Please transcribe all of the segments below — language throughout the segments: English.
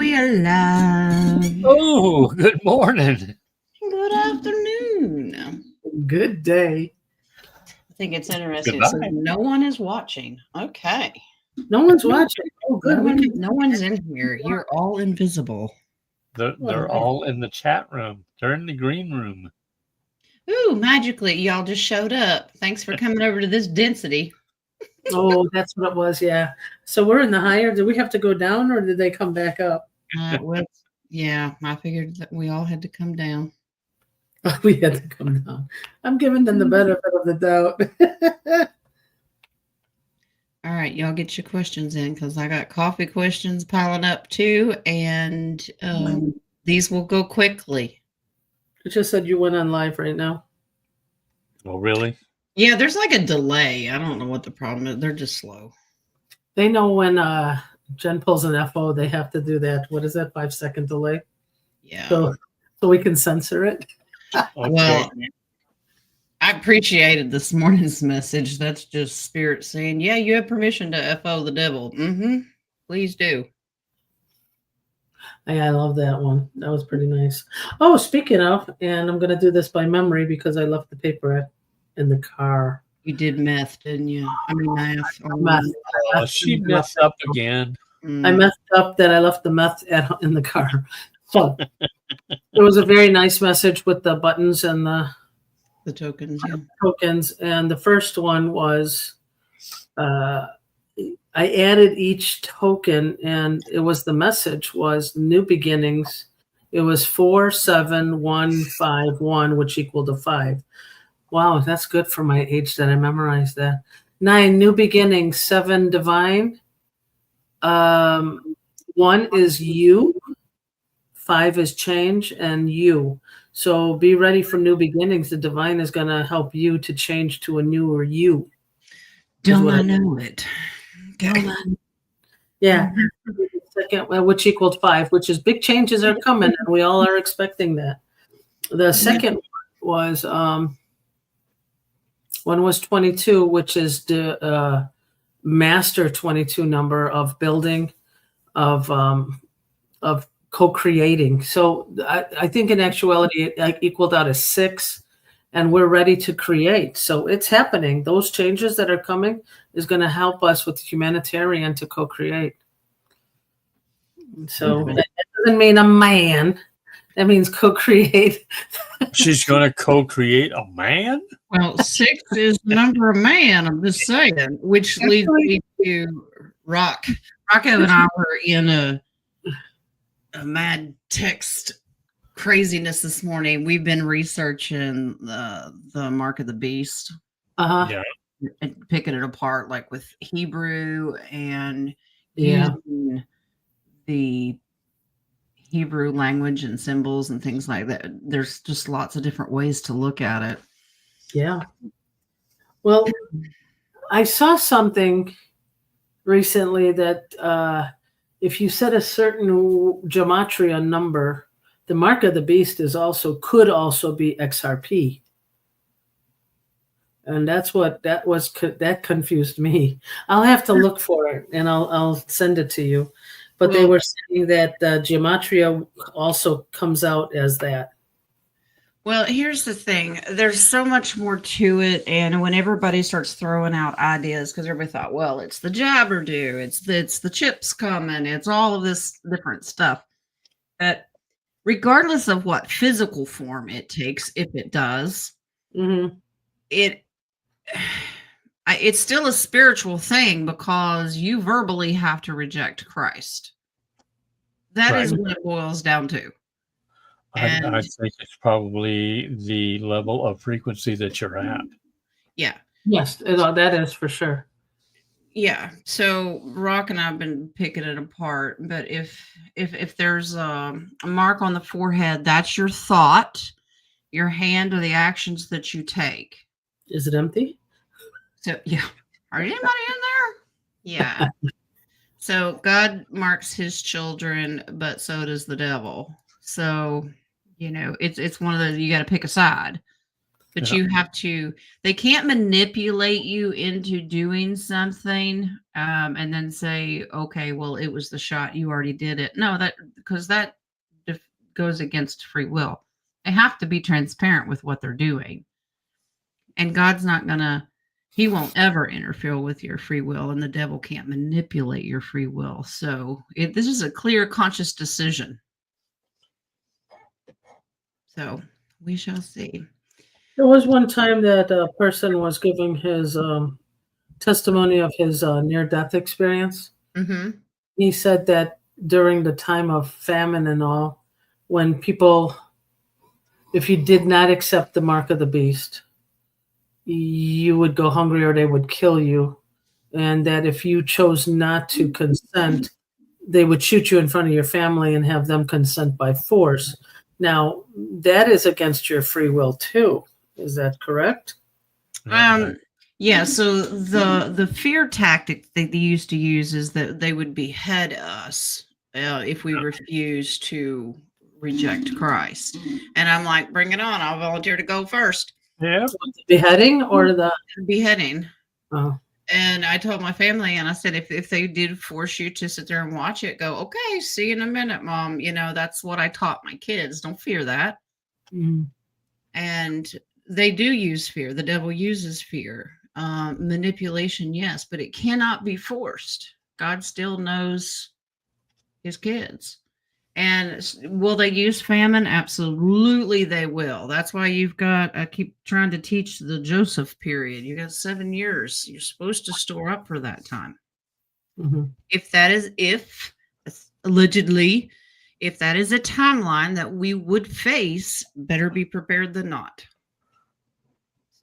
we are live. Oh, good morning. Good afternoon. Good day. I think it's interesting. Goodbye. So no one is watching. Okay. No one's watching. Oh, good. No one's in here. You're all invisible. They're all in the chat room. They're in the green room. Ooh, magically, y'all just showed up. Thanks for coming over to this density. Oh, that's what it was. Yeah. So we're in the higher. Did we have to go down or did they come back up? Yeah, I figured that we all had to come down. We had to come down. I'm giving them the benefit of the doubt. All right, y'all get your questions in because I got coffee questions piling up too, and these will go quickly. It just said you went on live right now. Oh, really? Yeah, there's like a delay. I don't know what the problem is. They're just slow. They know when Jen pulls an FO, they have to do that. What is that? 5-second delay? Yeah. So we can censor it. Okay. Well, I appreciated this morning's message. That's just spirit saying, yeah, you have permission to FO the devil. Mm-hmm. Please do. Yeah, I love that one. That was pretty nice. Oh, speaking of, and I'm going to do this by memory because I left the paper in the car. You did meth, didn't you? I mean, Meth. She messed up again. I messed up that I left the meth in the car. So it was a very nice message with the buttons and the tokens. Yeah. Tokens. And the first one was I added each token, and it was the message was new beginnings. It was 47151, which equaled to 5. Wow, that's good for my age that I memorized that. 9 new beginnings, 7 divine. 1 is you, 5 is change, and you. So be ready for new beginnings. The divine is going to help you to change to a newer you. Don't I know it? Okay. Yeah. Second, which equaled 5, which is big changes are coming, and we all are expecting that. The second was one was 22, which is the master 22 number of building, of co-creating. So I think in actuality it equaled out as 6, and we're ready to create. So it's happening. Those changes that are coming is going to help us with humanitarian to co-create. So that doesn't mean a man. That means co-create. She's going to co-create a man? Well, 6 is the number of man, I'm just saying, which leads me to Rock. Rocco and I were in a mad text craziness this morning. We've been researching the mark of the beast. Yeah. And picking it apart, like with Hebrew and using the Hebrew language and symbols and things like that. There's just lots of different ways to look at it. Yeah. Well, I saw something recently that if you set a certain gematria number, the mark of the beast could also be XRP. And that confused me. I'll have to look for it and I'll send it to you. But they were saying that gematria also comes out as that. Well, here's the thing. There's so much more to it. And when everybody starts throwing out ideas, because everybody thought, well, it's the Jabberdo, it's the chips coming, it's all of this different stuff. But regardless of what physical form it takes, if it does, it's still a spiritual thing because you verbally have to reject Christ. That is what it boils down to. I think it's probably the level of frequency that you're at. Yeah. Yes, that is for sure. Yeah. So Rock and I have been picking it apart, but if there's a mark on the forehead, that's your thought, your hand, or the actions that you take. Is it empty? So yeah. Are anybody in there? Yeah. So God marks his children, but so does the devil. So, it's one of those, you got to pick a side. But Yeah. you have to, they can't manipulate you into doing something and then say, okay, well, it was the shot. You already did it. No, because that goes against free will. They have to be transparent with what they're doing. And God's not going to, he won't ever interfere with your free will, and the devil can't manipulate your free will. So this is a clear, conscious decision. So we shall see. There was one time that a person was giving his testimony of his near-death experience. Mm-hmm. He said that during the time of famine and all, when people, if you did not accept the mark of the beast, you would go hungry or they would kill you. And that if you chose not to consent, they would shoot you in front of your family and have them consent by force. Now, that is against your free will too. Is that correct? Yeah, so the fear tactic that they used to use is that they would behead us if we refuse to reject Christ. And I'm like, bring it on. I'll volunteer to go first. Yeah. Beheading or the beheading. Oh. And I told my family, and I said, if they did force you to sit there and watch it, go, okay, see you in a minute, Mom. That's what I taught my kids. Don't fear that. Mm. And they do use fear. The devil uses fear. Manipulation, yes, but it cannot be forced. God still knows his kids. And will they use famine? Absolutely, they will. That's why I keep trying to teach the Joseph period. You got 7 years. You're supposed to store up for that time. Mm-hmm. Allegedly, if that is a timeline that we would face, better be prepared than not.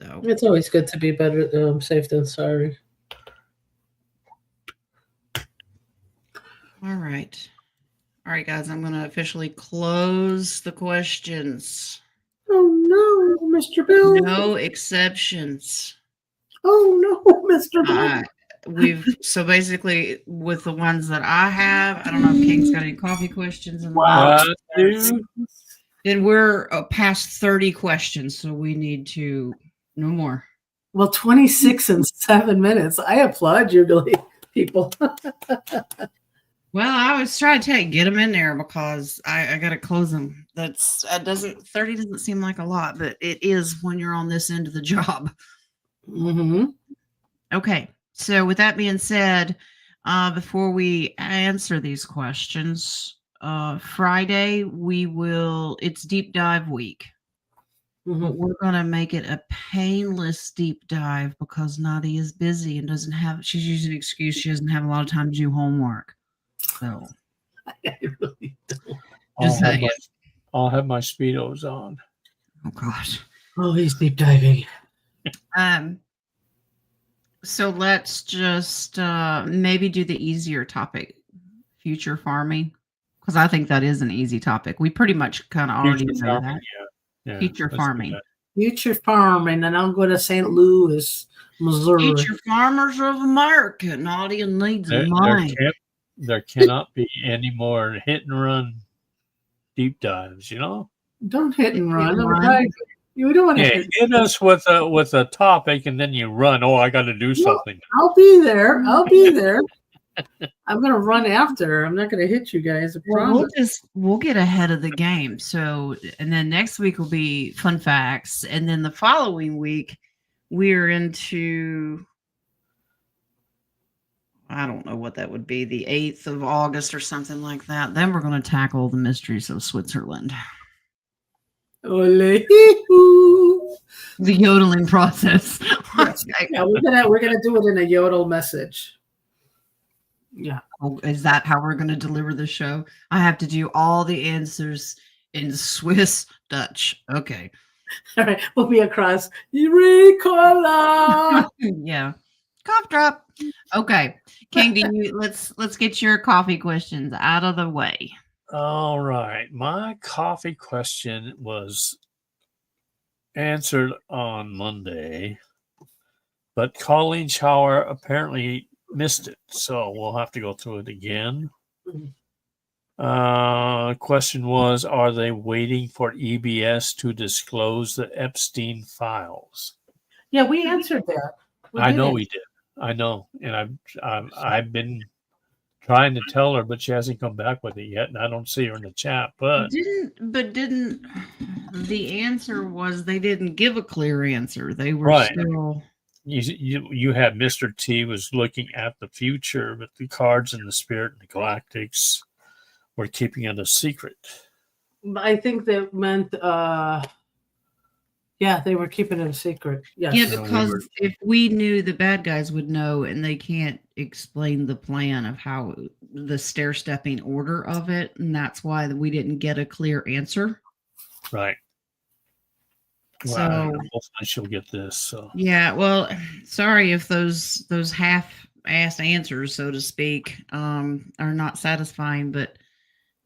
So it's always good to be better safe than sorry. All right, guys. I'm going to officially close the questions. Oh no, Mr. Bill. No exceptions. Oh no, Mr. Bill. So basically with the ones that I have, I don't know if King's got any coffee questions. Then we're past 30 questions, so we need to no more. Well, 26 in 7 minutes. I applaud you, people. Well, I was trying to tell you, get them in there because I got to close them. 30 doesn't seem like a lot, but it is when you're on this end of the job. Mm-hmm. Okay. So with that being said, before we answer these questions, Friday it's deep dive week. Mm-hmm. But we're going to make it a painless deep dive because Nadia is busy and she's using an excuse. She doesn't have a lot of time to do homework. So I really don't. I'll have my Speedos on. Oh gosh. Oh, he's deep diving. So let's just maybe do the easier topic, future farming, because I think that is an easy topic. We pretty much kind of already know that. Yeah, future farming. Future farming, and I'll go to St. Louis, Missouri. Future farmers of America. Nadia needs a mind. There cannot be any more hit and run deep dives, Don't hit and run. You don't want to hit us with a topic and then you run. Oh, I got to do something. I'll be there. I'm going to run after. I'm not going to hit you guys. We'll get ahead of the game. So, and then next week will be fun facts. And then the following week, we're into, I don't know what that would be, the 8th of August or something like that. Then we're going to tackle the mysteries of Switzerland. The yodeling process. Yeah, we're gonna do it in a yodel message. Yeah. Oh, is that how we're going to deliver the show? I have to do all the answers in Swiss Dutch. Okay. All right. We'll be across. Ricola. Yeah. Cough drop. Okay. King, let's get your coffee questions out of the way. All right. My coffee question was answered on Monday, but Colleen Schauer apparently missed it, so we'll have to go through it again. Question was, are they waiting for EBS to disclose the Epstein files? Yeah, we answered that. I know we did. I know, and I've been trying to tell her, but she hasn't come back with it yet, and I don't see her in the chat. But didn't the answer was they didn't give a clear answer. They were Right. still. You had Mr. T was looking at the future, but the cards and the spirit and the galactics were keeping it a secret. I think that meant, yeah, they were keeping it a secret. Yes. Yeah, because if we knew, the bad guys would know, and they can't explain the plan of how the stair-stepping order of it, and that's why we didn't get a clear answer. Right. Well, So hopefully she'll get this. So yeah, well, sorry if those half-assed answers, so to speak, are not satisfying, but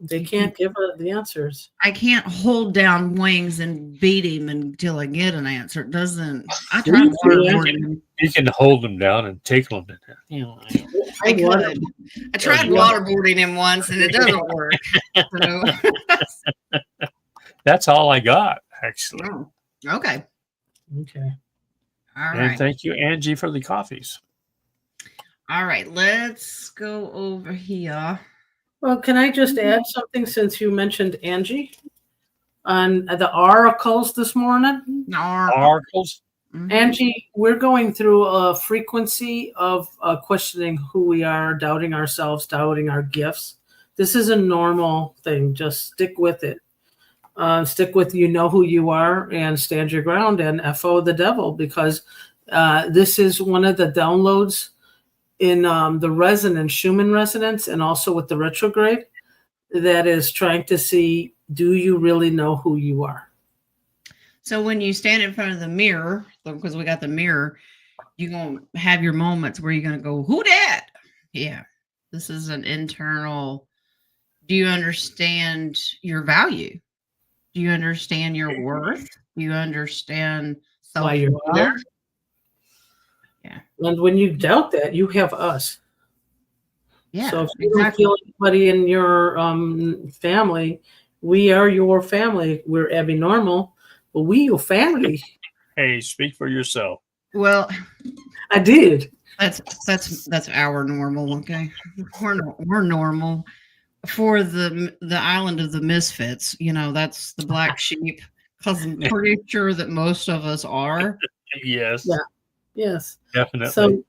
They can't give her the answers. I can't hold down wings and beat him until I get an answer. It doesn't. I tried waterboarding him. you can hold them down and tickle them. I could. I tried waterboarding him once, and it doesn't work. So. That's all I got, actually. Oh, okay. Okay. All And right. thank you, Angie, for the coffees. All right. Let's go over here. Well, can I just add something since you mentioned Angie on the oracles this morning? Oracles. Mhm. Angie, we're going through a frequency of questioning who we are, doubting ourselves, doubting our gifts. This is a normal thing. Just stick with it. Stick with you know who you are and stand your ground and FO the devil, because this is one of the downloads in the resonance, Schumann resonance, and also with the retrograde, that is trying to see, do you really know who you are? So when you stand in front of the mirror, because we got the mirror, you're going to have your moments where you're going to go, who dat? Yeah. This is an internal. Do you understand your value? Do you understand your worth? Do you understand Why you're self-worth? here? Yeah. And when you doubt that, you have us. Yeah. So if you don't feel anybody in your family, we are your family. We're abnormal, but we your family. Hey, speak for yourself. Well, I did. That's our normal. Okay, we're normal for the island of the misfits. You know, that's the black sheep. Because I'm pretty sure that most of us are. Yes. Yeah. Yes. Definitely. So,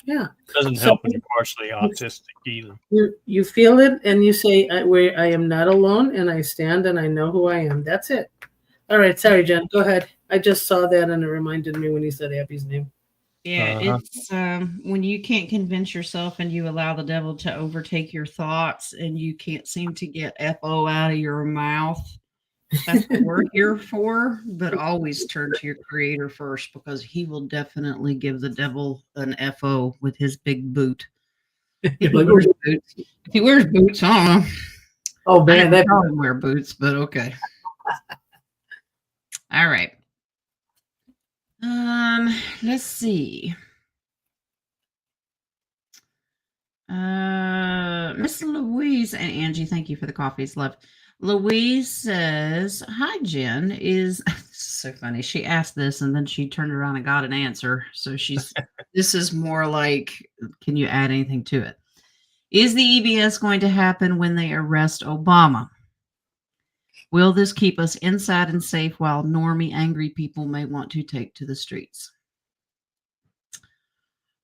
yeah. Doesn't help when you're partially autistic either. You feel it and you say, I am not alone, and I stand and I know who I am. That's it. All right. Sorry, Jen. Go ahead. I just saw that and it reminded me when he said Abby's name. Yeah, it's when you can't convince yourself and you allow the devil to overtake your thoughts and you can't seem to get FO out of your mouth. That's what we're here for, but always turn to your creator first, because he will definitely give the devil an FO with his big boot. If he wears boots, I don't know. Oh man, that probably wear boots, but okay. All right. Let's see. Miss Louise and Angie, thank you for the coffees, love. Louise says, hi, Jen. Is so funny. She asked this and then she turned around and got an answer. So this is more like, can you add anything to it? Is the EBS going to happen when they arrest Obama? Will this keep us inside and safe while normie angry people may want to take to the streets?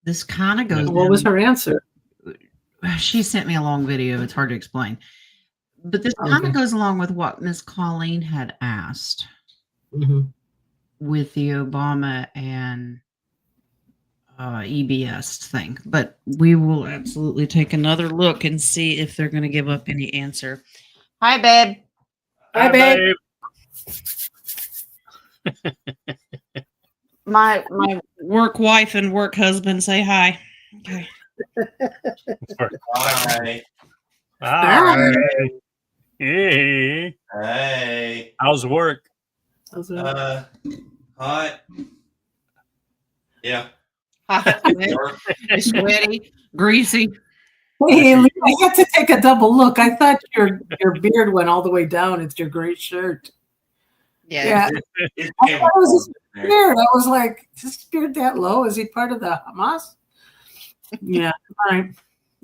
This kind of goes. What was her answer? She sent me a long video. It's hard to explain. But this kind of goes along with what Miss Colleen had asked with the Obama and EBS thing. But we will absolutely take another look and see if they're going to give up any answer. Hi, babe. Hi, babe. My work wife and work husband say hi. Okay. Hi. Hi. Hey. Hey. How's work? Hot. Yeah. Hot, sweaty, greasy. Hey, Lee, I had to take a double look. I thought your beard went all the way down. It's your gray shirt. Yeah. I thought it was his beard. I was like, is his beard that low? Is he part of the Hamas? Yeah. All right.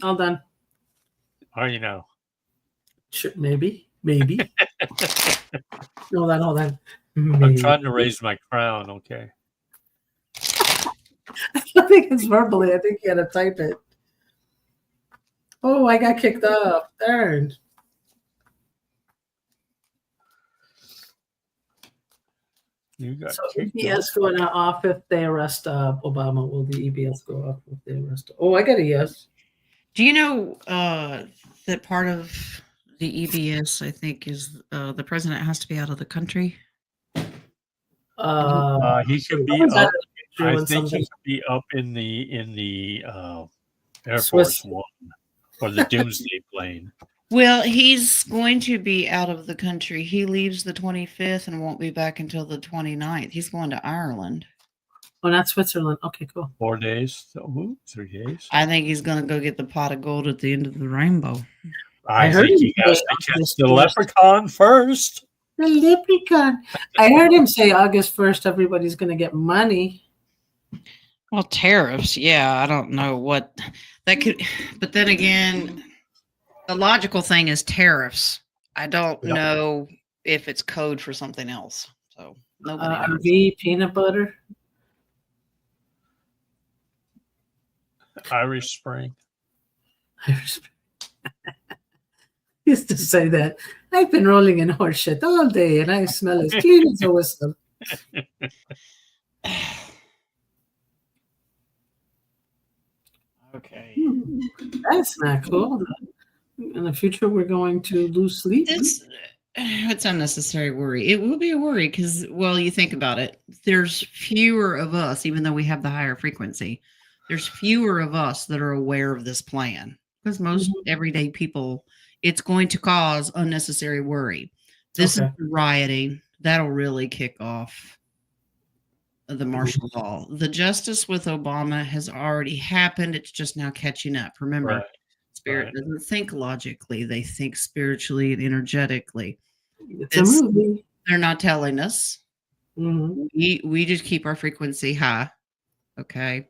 All done. How you know? Sure, maybe. Hold on. I'm trying to raise my crown. Okay. I think it's verbally. I think you had to type it. Oh, I got kicked off. Darn. You got So kicked EBS going off if they arrest Obama. Will the EBS go off if they arrest? Oh, I got a yes. Do you know that part of the EBS, I think, is the president has to be out of the country? He could be up. I think he could be up in the Air Force One or the Doomsday plane. Well, he's going to be out of the country. He leaves the 25th and won't be back until the 29th. He's going to Ireland. Oh, not Switzerland. Okay, cool. 4 days. 3 days. I think he's going to go get the pot of gold at the end of the rainbow. I think he has to catch the leprechaun first. The leprechaun. I heard him say August 1st, everybody's going to get money. Well, tariffs. Yeah, I don't know what that could. But then again, the logical thing is tariffs. I don't know if it's code for something else. So nobody knows. RV, peanut butter. Irish Spring. Used to say that. I've been rolling in horse shit all day and I smell as clean as a whistle. Okay. That's not cool. In the future, we're going to lose sleep. It's unnecessary worry. It will be a worry because, well, you think about it. There's fewer of us, even though we have the higher frequency. There's fewer of us that are aware of this plan because most everyday people, it's going to cause unnecessary worry. This is the rioting. That'll really kick off the martial law. The justice with Obama has already happened. It's just now catching up. Remember, Spirit doesn't think logically. They think spiritually and energetically. It's a movie. They're not telling us. We just keep our frequency high. Okay.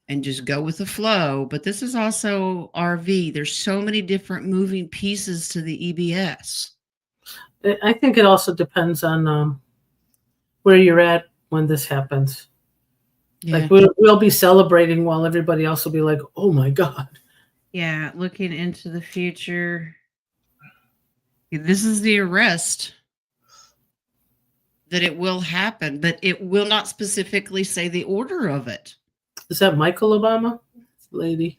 And just go with the flow. But this is also RV. There's so many different moving pieces to the EBS. I think it also depends on where you're at when this happens. Yeah. Like we'll be celebrating while everybody else will be like, oh my God. Yeah, looking into the future. This is the arrest. That it will happen, but it will not specifically say the order of it. Is that Michael Obama? Lady.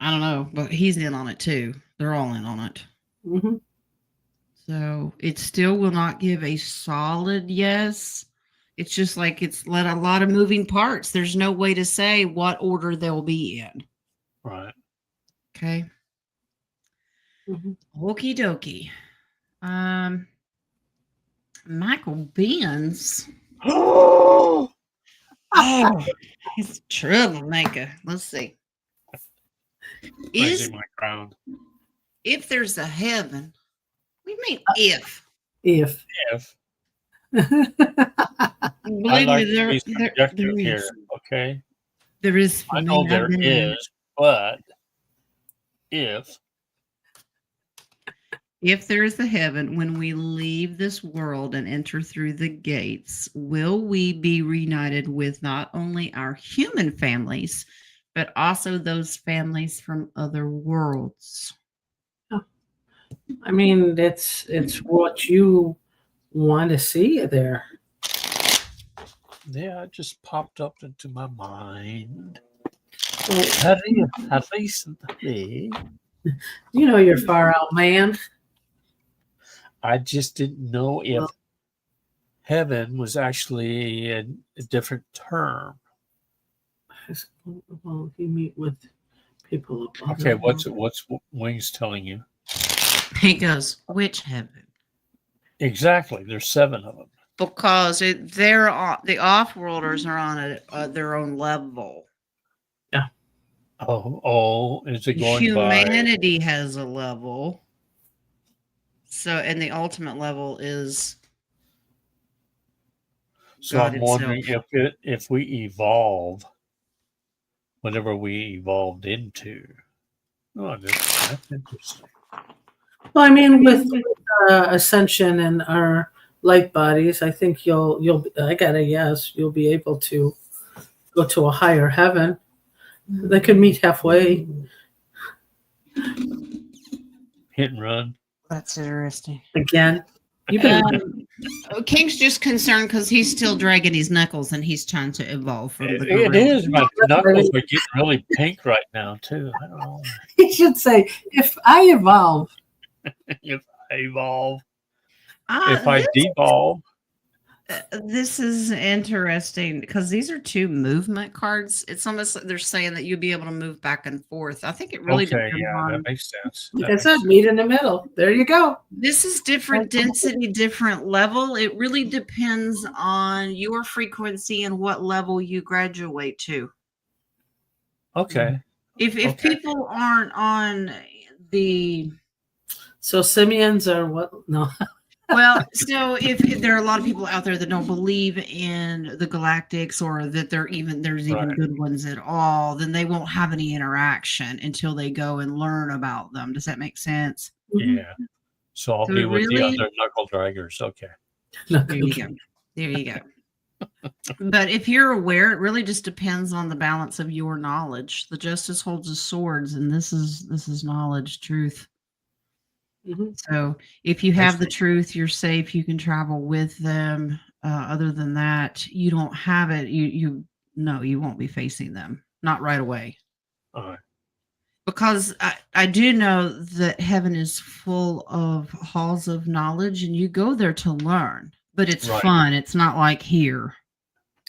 I don't know, but he's in on it too. They're all in on it. So it still will not give a solid yes. It's just like it's let a lot of moving parts. There's no way to say what order they'll be in. Right. Okay. Okie dokie. Michael Benz. Oh, he's a troublemaker. Let's see. Raising my crown. If there's a heaven, we mean if. If. Believe like me, there here. is. Okay. There is. I know there is, but if there is a heaven, when we leave this world and enter through the gates, will we be reunited with not only our human families, but also those families from other worlds? I mean, it's what you want to see there. Yeah, it just popped up into my mind. Well, Recently. You know you're far out, man. I just didn't know if heaven was actually a different term. Well, you meet with people. Okay, what's Wings telling you? He goes, which heaven? Exactly. There's 7 of them. Because the off-worlders are on their own level. Yeah. Oh, is it going by? Humanity has a level. So, and the ultimate level is So God I'm wondering himself. if we evolve, whatever we evolved into. Oh, that's interesting. Well, I mean, with ascension and our light bodies, I think you'll. I got a yes. You'll be able to go to a higher heaven. They could meet halfway. Hit and run. That's interesting. Again, you've been. King's just concerned because he's still dragging his knuckles and he's trying to evolve from the It gorilla. is. My knuckles are getting really pink right now too. I don't know You should say, if I evolve. if I evolve. If I This, devolve. this is interesting because these are two movement cards. It's almost like they're saying that you'll be able to move back and forth. I think it really Okay, depends yeah, on. that makes sense. Like I said, meet in the middle. There you go. This is different density, different level. It really depends on your frequency and what level you graduate to. Okay. If Okay. people aren't on the So simians are what? No. well, so if there are a lot of people out there that don't believe in the galactics or that there's even Right. good ones at all, then they won't have any interaction until they go and learn about them. Does that make sense? Yeah. So I'll So be with the really- other knuckle draggers. Okay. There you go. There you go. But if you're aware, it really just depends on the balance of your knowledge. The justice holds the swords, and this is knowledge, truth. Mhm. So if you have the Excellent. truth, you're safe. You can travel with them. Other than that, you don't have it. You won't be facing them. Not right away. All right. Because I do know that heaven is full of halls of knowledge, and you go there to learn. But it's Right. fun. It's not like here.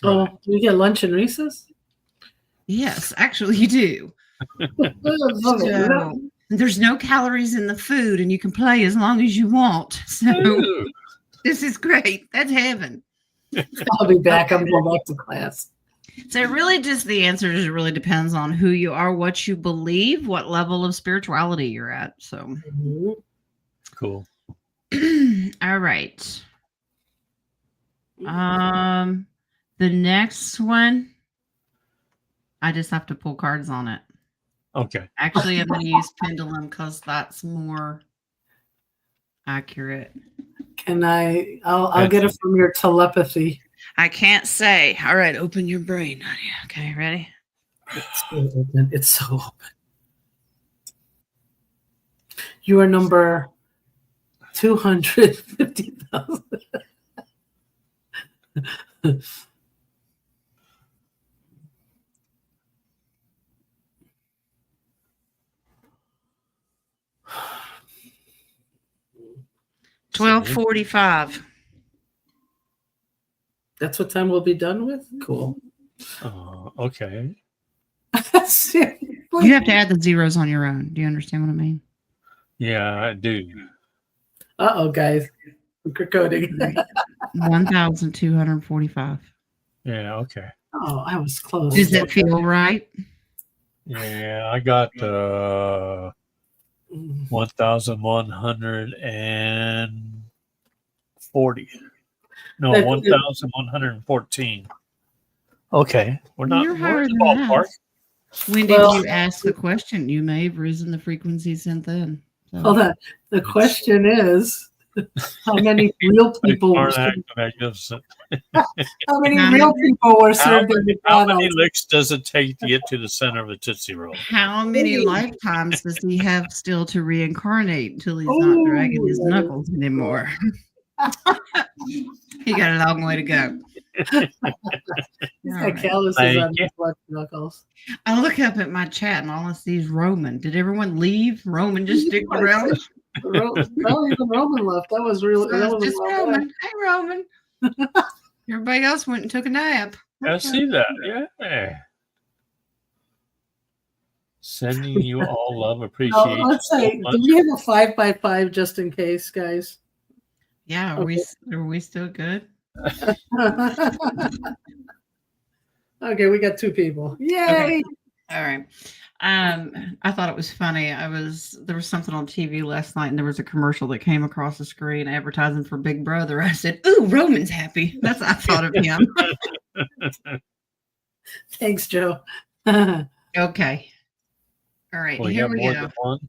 Oh, Right. do you get lunch and recess? Yes, actually, you do. So, there's no calories in the food, and you can play as long as you want. So Ooh. this is great. That's heaven. I'll be back. I'm going back to class. So it really just the answer just really depends on who you are, what you believe, what level of spirituality you're at. So Cool. all right. The next one, I just have to pull cards on it. Okay. Actually, I'm going to use pendulum because that's more accurate. Can I'll get it from your telepathy. I can't say. All right, open your brain, Nadia. Okay, ready? It's so open. It's so open. You are number 250,000. $12:45. That's what time we'll be done with? Cool. Okay. Seriously? You have to add the zeros on your own. Do you understand what I mean? Yeah, I do. Uh-oh, guys. We're coding. 1,245. Yeah. Okay. Oh, I was close. Does that feel right? Yeah, I got 1,140. No, 1,114. Okay, we're not. You're We're higher in the than that. ballpark. When did Well- you ask the question? You may have risen the frequency since then. So. Hold on. The question is, how many real people were served, Magnificent. how many real people were served in How many McDonald's? licks does it take to get to the center of a Tootsie Roll? How many Ooh. lifetimes does he have still to reincarnate until he's not dragging his Ooh. knuckles anymore? He got a long way to go. He's All got right. calluses Thank on you. his left knuckles. I look up at my chat and all I see is Roman. Did everyone leave? Roman just stick around? No, even Roman left. That was really. So That it's was just well done. Roman. Hey, Roman. Everybody else went and took a nap. I see that. Yeah. Sending you all love, No, appreciation. let's say, so do much. we have a 5x5 just in case, guys? Yeah, are we still good? Okay, we got two people. Yay! All right. I thought it was funny. There was something on TV last night, and there was a commercial that came across the screen advertising for Big Brother. I said, "Ooh, Roman's happy." That's what I thought of him. Thanks, Joe. Okay. All right. Well, you Here got we more go. than one.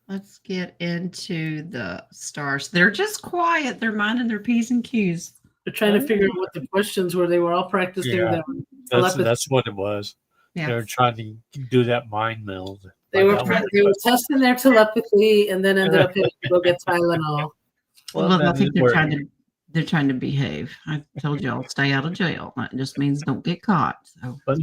Let's get into the stars. They're just quiet. They're minding their P's and Q's. They're trying to figure out what the questions were. They were all practicing Yeah. their telepathy. That's what it was. Yeah. They're trying to do that mind meld. They were Find out what they were the question- testing their telepathy and then ended up having to go get Tylenol. Well, I that think is they're where- trying to behave. I told y'all stay out of jail. That just means don't get caught. So but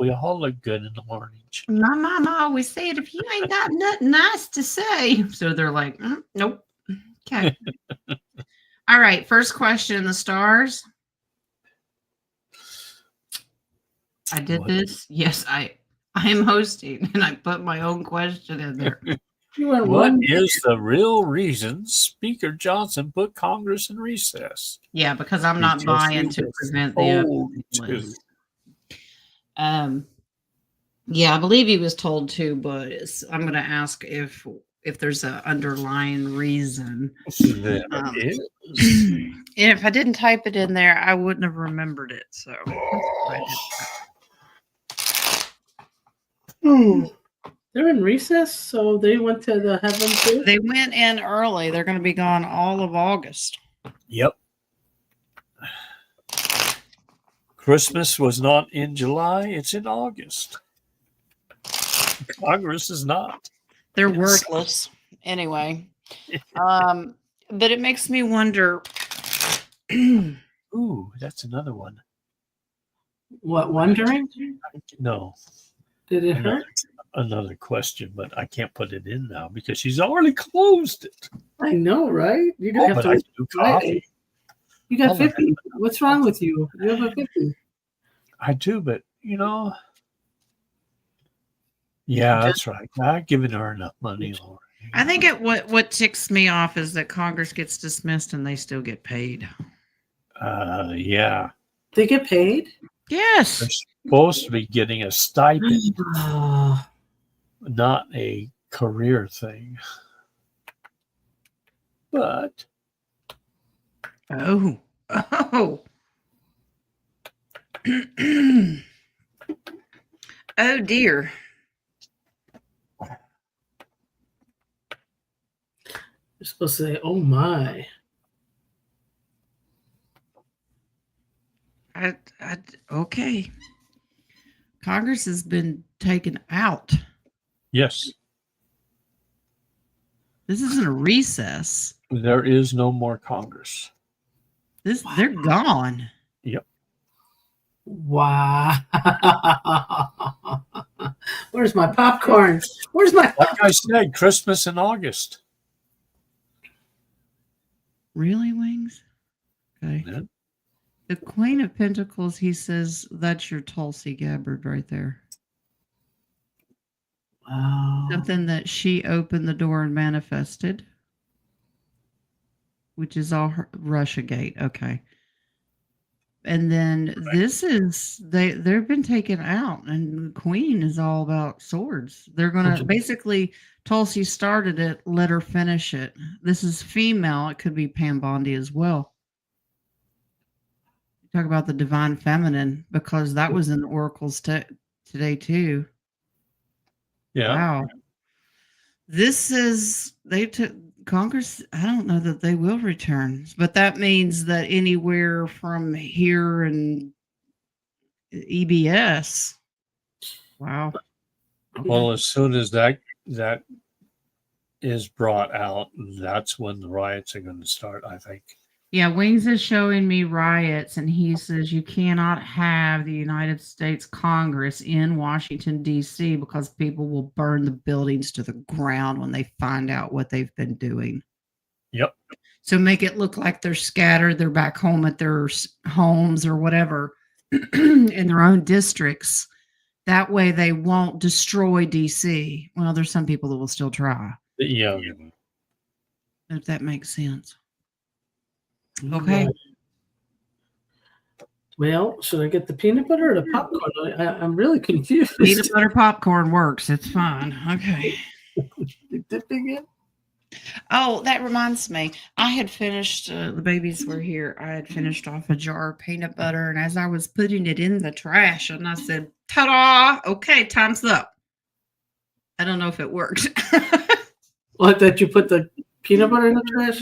we all look good in the orange. my mama always said, if you ain't got nothing nice to say. So they're like, nope. Okay. All right. First question, the stars. I did What? this. Yes, I am hosting and I put my own question in there. You went What one. is the real reason Speaker Johnson put Congress in recess? Yeah, because I'm not Because buying he to was prevent the told to. list. Yeah, I believe he was told to, but I'm going to ask if there's an underlying reason. There Um, it is. And if I didn't type it in there, I wouldn't have remembered it. So They're in recess, so they went to the heaven too. they went in early. They're going to be gone all of August. Yep. Christmas was not in July, it's in August. Congress is not. They're Yes. worthless anyway. But it makes me wonder. Ooh, that's another one. What, wondering? No, Did it hurt? another question, but I can't put it in now because she's already closed it. I know, right? You're gonna have But to. I can do coffee. You got Hold on. 50. What's wrong with you? You have a 50. I do, but yeah, that's right. I've given her enough money, Lord. I think what ticks me off is that Congress gets dismissed and they still get paid. Yeah, They get paid? Yes. they're supposed to be getting a stipend, Oh, not a career thing. But Oh. Oh dear. you're supposed to say, oh my. Okay. Congress has been taken out. yes, This isn't a recess. there is no more Congress. They're gone. Yep. Wow. Where's my popcorn? Where's my Like I said, Christmas in August. Really, Wings? Okay. Yeah. The Queen of Pentacles, he says that's your Tulsi Gabbard right there. Wow. Something that she opened the door and manifested, which is all her, Russiagate. Okay. And then this is they've been taken out, and the Queen is all about swords. They're gonna basically Tulsi started it, let her finish it. This is female. It could be Pam Bondi as well. Talk about the divine feminine, because that was in the oracles today too. Yeah. Wow. This is they took Congress. I don't know that they will return, but that means that anywhere from here and EBS. Wow. Well, as soon as that is brought out, that's when the riots are going to start, I think. Yeah, Wings is showing me riots, and he says you cannot have the United States Congress in Washington, D.C. because people will burn the buildings to the ground when they find out what they've been doing. Yep. So make it look like they're scattered, they're back home at their homes or whatever in their own districts. That way they won't destroy D.C. Well, there's some people that will still try, Yeah. if that makes sense. Okay. Well, should I get the peanut butter or the popcorn? I'm really confused. Peanut butter popcorn works. It's fine. Okay. Dipping it? Oh, that reminds me. I had finished, the babies were here. I had finished off a jar of peanut butter. And as I was putting it in the trash, and I said, ta da! Okay, time's up. I don't know if it worked. What, that you put the peanut butter in the trash?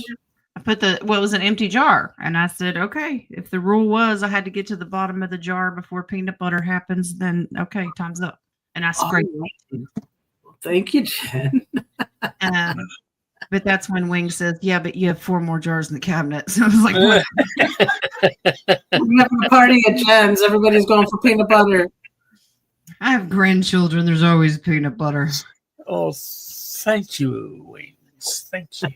I put it was an empty jar. And I said, okay, if the rule was I had to get to the bottom of the jar before peanut butter happens, then okay, time's up. And I sprayed it. Thank you, Jen. But that's when Wing says, yeah, but you have 4 more jars in the cabinet. So I was like, what? We're having a party at Jen's. Everybody's going for peanut butter. I have grandchildren. There's always peanut butter. Oh, thank you, Wings. Thank you.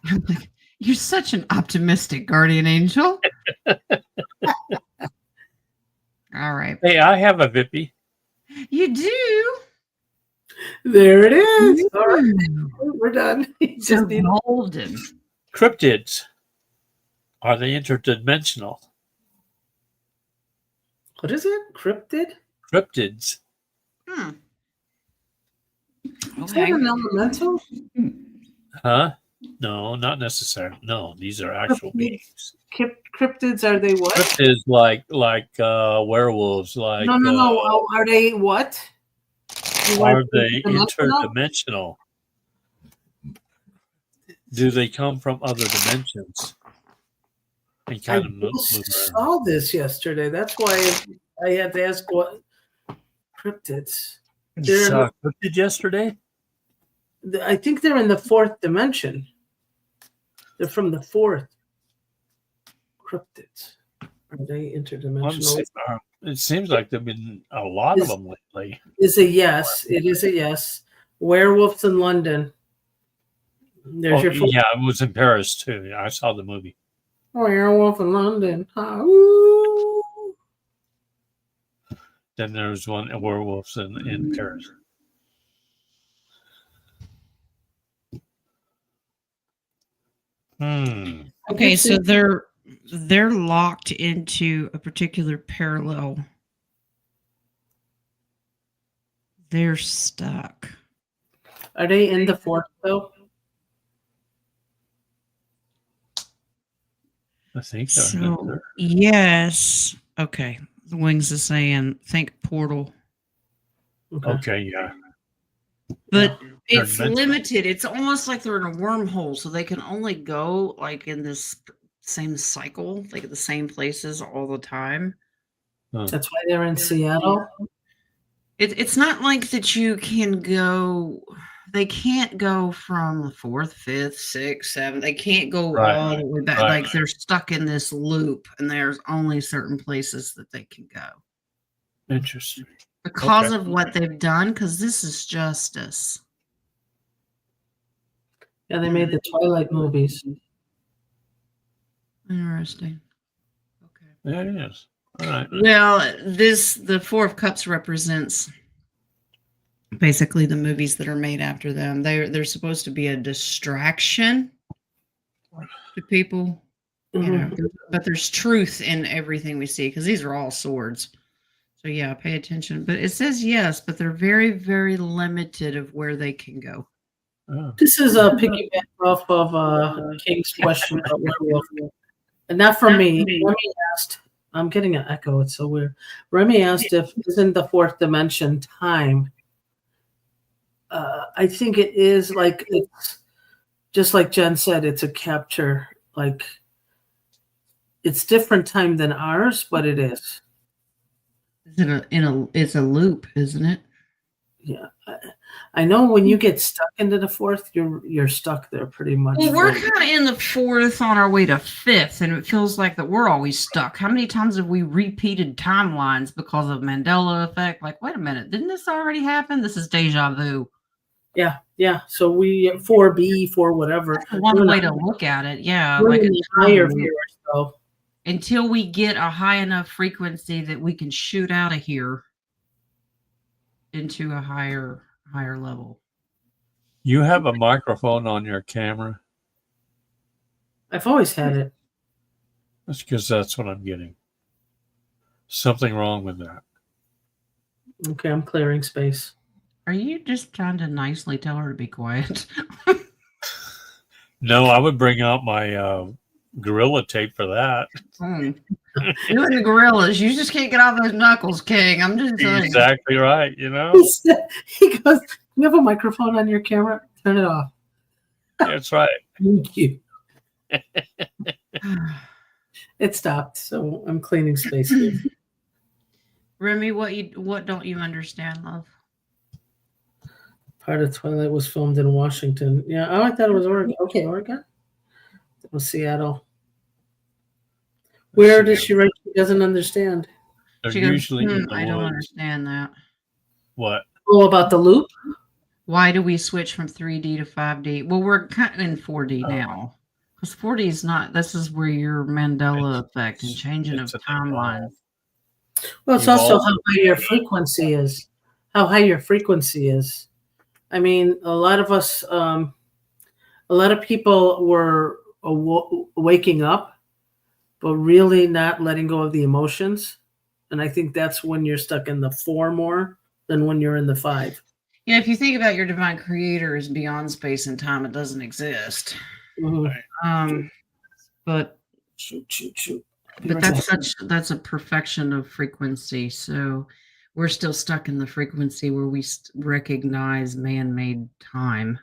I'm like, you're such an optimistic guardian angel. All right. Hey, I have a Vippy. You do? There it is. All right. We're done. So golden. Cryptids. Are they interdimensional? What is it? Cryptid? Cryptids. Is that an elemental? Huh? No, not necessarily. No, these are actual beings. Cryptids, are they what? Cryptids like werewolves, like No. Are they what? are they interdimensional? Do they come from other dimensions? And kind of move around? Saw this yesterday. That's why I had to ask what cryptids. You saw a cryptid yesterday? I think they're in the 4th dimension. They're from the 4th. Cryptids. Are they interdimensional? It seems like there've been a lot of them lately. Is a yes. It is a yes. Werewolves in London. There's your yeah, it was in Paris too. I saw the movie. Werewolf in London. Ooh. Then there's one werewolves in Paris. Okay, so they're locked into a particular parallel. They're stuck. Are they in the 4th though? I think so. So yes. Okay. The Wings is saying think portal. Okay, yeah. But it's limited. It's almost like they're in a wormhole, so they can only go like in this same cycle, like at the same places all the time. That's why they're in Seattle. It's not like that you can go. They can't go from the 4th, 5th, 6th, 7th. They can't go all the way back. Like they're stuck in this loop, and there's only certain places that they can go. Interesting. Because of what they've done, because this is justice. Yeah, they made the Twilight movies. Interesting. Okay. Yeah, it is. All right. Well, the 4 of Cups represents basically the movies that are made after them. They're supposed to be a distraction to people, you know. But there's truth in everything we see because these are all swords. So yeah, pay attention. But it says yes, but they're very, very limited of where they can go. Oh. This is a piggyback off of King's question about werewolf. And not from me. Remy asked, I'm getting an echo, it's so weird. Remy asked if isn't the 4th dimension time. I think it is like it's just like Jen said, it's a capture, like it's different time than ours, but it is. It's a loop, isn't it? Yeah, I know when you get stuck into the 4th, you're stuck there pretty much. Well, we're kind of in the 4th on our way to 5th, and it feels like that we're always stuck. How many times have we repeated timelines because of Mandela effect? Like, wait a minute, didn't this already happen? This is deja vu. Yeah. So we 4B, 4 whatever. That's one way to look at it. Yeah, we're like in the higher viewers, though. Until we get a high enough frequency that we can shoot out of here into a higher level. You have a microphone on your camera? I've always had it. That's because that's what I'm getting. Something wrong with that. Okay, I'm clearing space. Are you just trying to nicely tell her to be quiet? No, I would bring out my gorilla tape for that. You and the gorillas, you just can't get off those knuckles, King. I'm just saying. Exactly right. You know, He goes, "You have a microphone on your camera? Turn it off." that's right. Thank you. It stopped, so I'm cleaning space here. Remy, what don't you understand, love? Part of Twilight was filmed in Washington. Yeah, oh, I thought it was Oregon. Okay, Oregon. It was Seattle. Where does she write? She doesn't understand. They're She goes, usually in the I don't woods. understand that. What? Oh, about the loop? Why do we switch from 3D to 5D? Well, we're kind of in 4D now. Because 4D is not, this is where your Mandela effect and changing of it's an timelines. Well, it's also Evolve. how high your frequency is. How high your frequency is. I mean, a lot of us, a lot of people were waking up, but really not letting go of the emotions. And I think that's when you're stuck in the 4 more than when you're in the 5. Yeah, if you think about your divine creator as beyond space and time, it doesn't exist. Mm-hmm. But Shoot. But that's a perfection of frequency. So we're still stuck in the frequency where we recognize man-made time.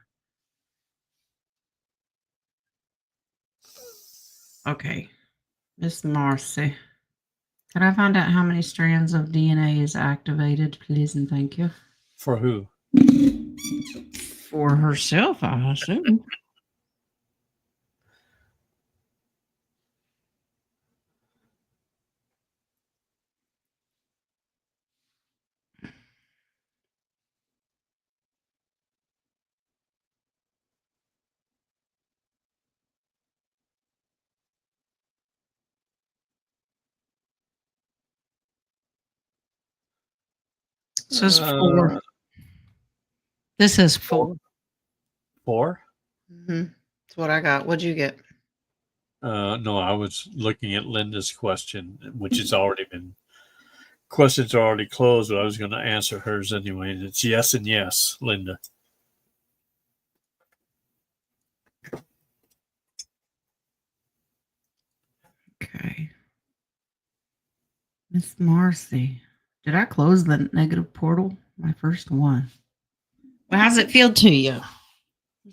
Okay, Miss Marcy, could I find out how many strands of DNA is activated, please and thank you? For who? For herself, I assume. This is 4. This is 4. 4? Mm-hmm. That's what I got. What'd you get? No, I was looking at Linda's question, which has already been. Questions are already closed, but I was going to answer hers anyway. And it's yes and yes, Linda. Okay. Miss Marcy, did I close the negative portal? My first one. Well, how's it feel to you? Has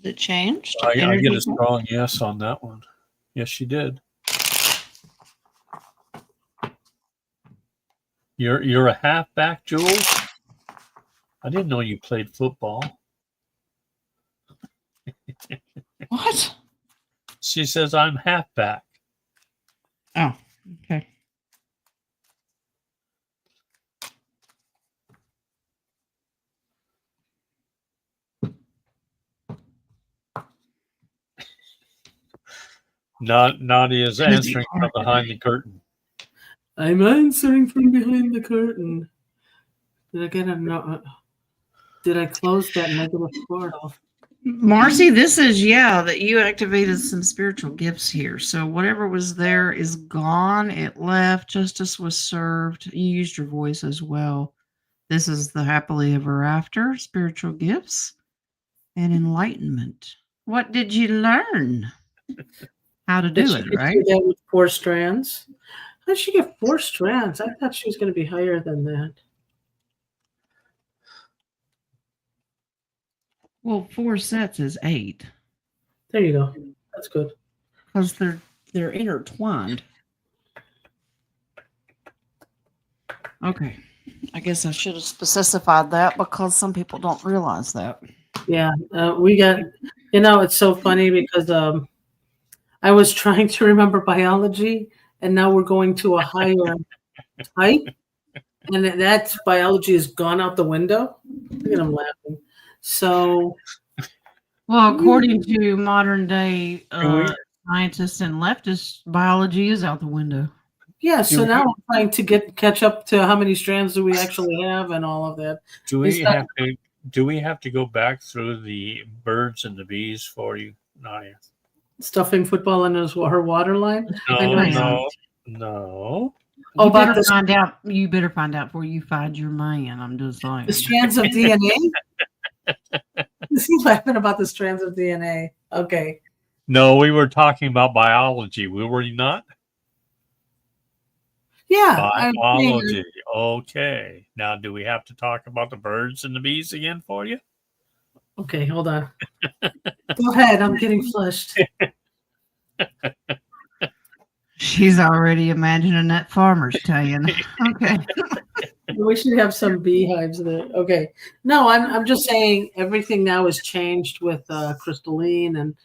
it changed? I get a strong yes on that one. Yes, you did. You're a halfback, Jules? I didn't know you played football. What? She says I'm halfback. Oh, okay. Nadia's answering from behind the curtain. I'm answering from behind the curtain. Did I get a no? Did I close that negative portal? Marcy, this is, that you activated some spiritual gifts here. So whatever was there is gone. It left. Justice was served. You used your voice as well. This is the happily ever after, spiritual gifts and enlightenment. What did you learn? How to do it, right? That with 4 strands. How did she get 4 strands? I thought she was going to be higher than that. Well, 4 sets is 8. There you go. That's good. Because they're intertwined. Okay. I guess I should have specified that because some people don't realize that. Yeah, we got, it's so funny because I was trying to remember biology, and now we're going to a higher type, and that biology has gone out the window. Look at him laughing. So, well, according to modern day scientists and leftists, biology is out the window. Yeah, so now I'm trying to catch up to how many strands do we actually have and all of that. Do we have to go back through the birds and the bees for you, Nadia? Stuffing football in her water line? No. Oh, You about better the, find out. You better find out before you find your man. I'm just saying. the strands of DNA? Is he laughing about the strands of DNA? Okay. No, we were talking about biology. Were we not? Yeah. I'm saying, Biology. Okay. Now, do we have to talk about the birds and the bees again for you? okay, hold on. Go ahead. I'm getting flushed. She's already imagining that farmer's tan. Okay. We should have some beehives there. Okay. No, I'm just saying everything now is changed with crystalline, and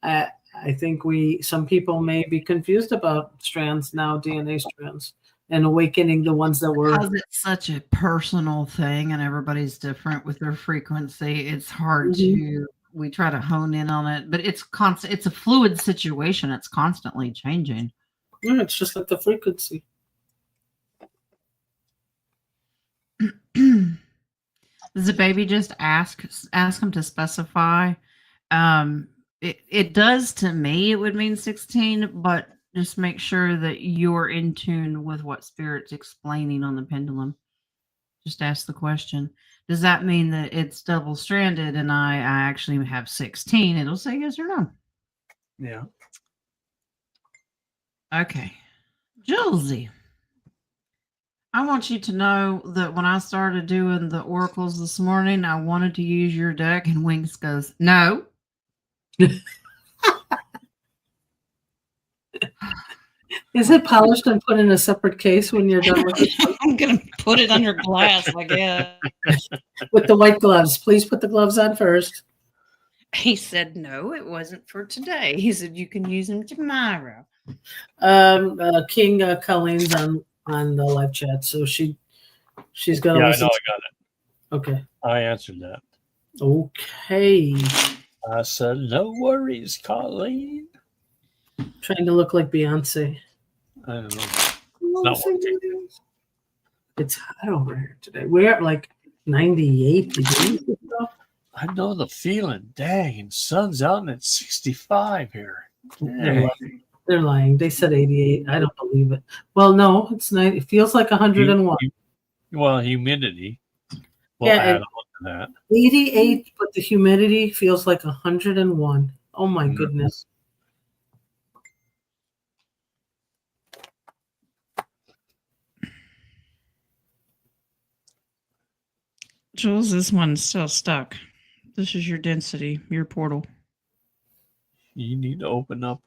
I think some people may be confused about strands now, DNA strands, and awakening the ones that were. Because it's such a personal thing and everybody's different with their frequency, it's hard Mhm. we try to hone in on it, but it's constant. It's a fluid situation. It's constantly changing. Yeah, it's just like the frequency. Does the baby just ask him to specify? It does to me. It would mean 16, but just make sure that you're in tune with what spirit's explaining on the pendulum. Just ask the question. Does that mean that it's double stranded and I actually have 16? It'll say yes or no. Yeah. Okay. Julesy, I want you to know that when I started doing the oracles this morning, I wanted to use your deck, and Winks goes, no. Is it polished and put in a separate case when you're done with it? I'm going to put it under glass, I guess. With the white gloves. Please put the gloves on first. He said, no, it wasn't for today. He said, you can use them tomorrow. King Colleen's on the live chat, so she's gonna Yeah, I listen. know. I got it. Okay. I answered that. Okay. I said, no worries, Colleen. Trying to look like Beyonce. I don't know. Not working. It's hot over here today. We're at like 98 degrees. I know the feeling. Dang, sun's out and it's 65 here. They're Dang. lying. They're lying. They said 88. I don't believe it. Well, no, it's 90. It feels like 101. Well, humidity. We'll Yeah, add and on to that. 88, but the humidity feels like 101. Oh my Mhm. goodness. Jules, this one's still stuck. This is your density, your portal. You need to open up.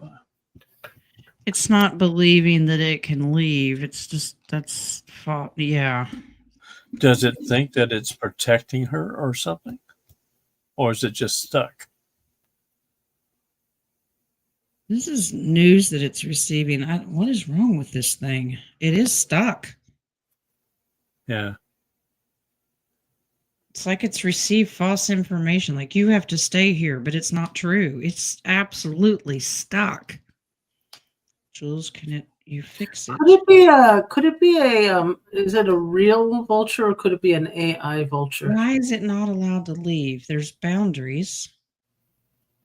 It's not believing that it can leave. It's just, that's, yeah. Does it think that it's protecting her or something? Or is it just stuck? This is news that it's receiving. What is wrong with this thing? It is stuck. Yeah. It's like it's received false information. Like you have to stay here, but it's not true. It's absolutely stuck. Jules, can you fix it? Could it be a is it a real vulture or could it be an AI vulture? Why is it not allowed to leave? There's boundaries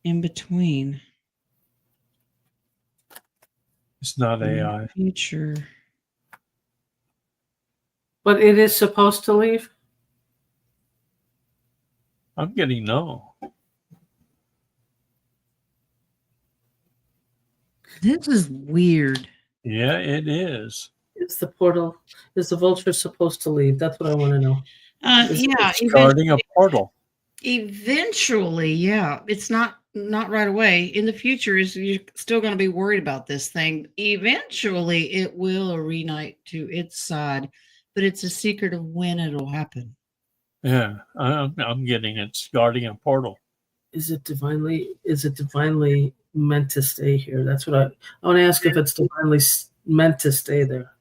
in between. It's not AI. Future. But it is supposed to leave? I'm getting no. This is weird. Yeah, it is. Is the vulture supposed to leave? That's what I want to know. Yeah, It's guarding a portal. Eventually, yeah. It's not right away. In the future, you're still going to be worried about this thing. Eventually, it will reunite to its side, but it's a secret of when it'll happen. Yeah, I'm getting it's guarding a portal. Is it divinely meant to stay here? That's what I want to ask, if it's divinely meant to stay there.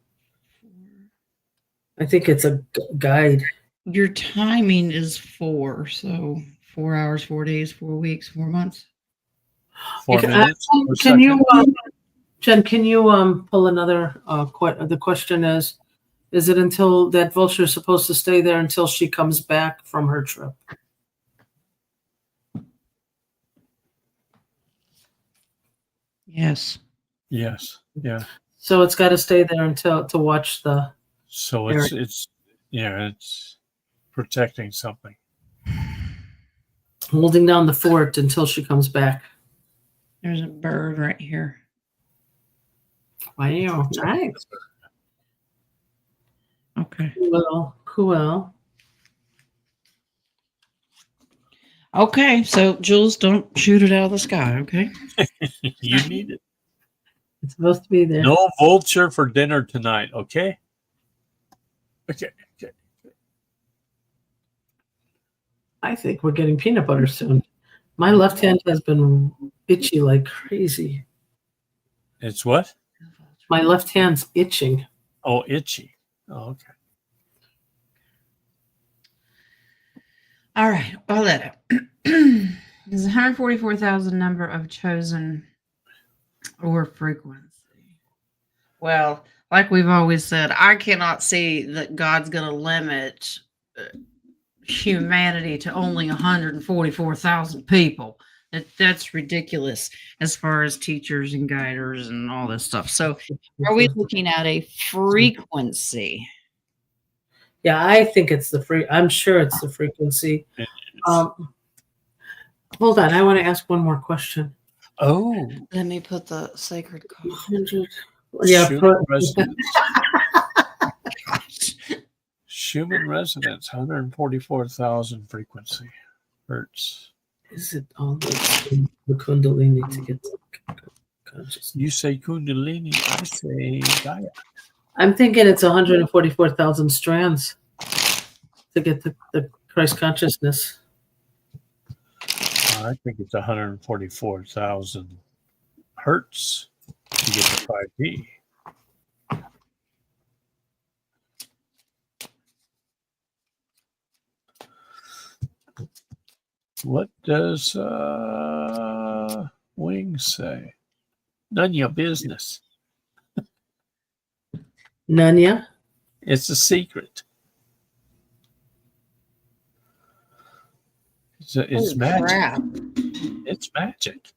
I think it's a guide. Your timing is 4, so 4 hours, 4 days, 4 weeks, 4 months. 4 minutes. Can you, Jen? Can you pull another? The question is it until that vulture is supposed to stay there until she comes back from her trip? Yes. Yes. Yeah. So it's got to stay there until to watch the. So Eric. it's protecting something. Holding down the fort until she comes back. There's a bird right here. Wow, nice. Okay. Cool. Okay, so Jules, don't shoot it out of the sky, okay? You need it. It's supposed to be there. No vulture for dinner tonight, okay? Okay. I think we're getting peanut butter soon. My left hand has been itchy like crazy. It's what? My left hand's itching. Oh, itchy. Oh, okay. All right, Pauletta. There's 144,000 number of chosen or frequency. Well, like we've always said, I cannot see that God's going to limit humanity to only 144,000 people. That's ridiculous as far as teachers and guiders and all this stuff. So are we looking at a frequency? Yeah, I think it's I'm sure it's the frequency. Hold on, I want to ask one more question. Oh. Let me put the sacred card. 100. Yeah. Schumann resonance, 144,000 frequency hertz. Is it all the Kundalini to get consciousness? You say Kundalini, I say Gaia. I'm thinking it's 144,000 strands to get the Christ consciousness. I think it's 144,000 hertz to get the 5D. What does Wing say? None of your business. Nanya? It's a secret. It's magic. Crap. It's magic.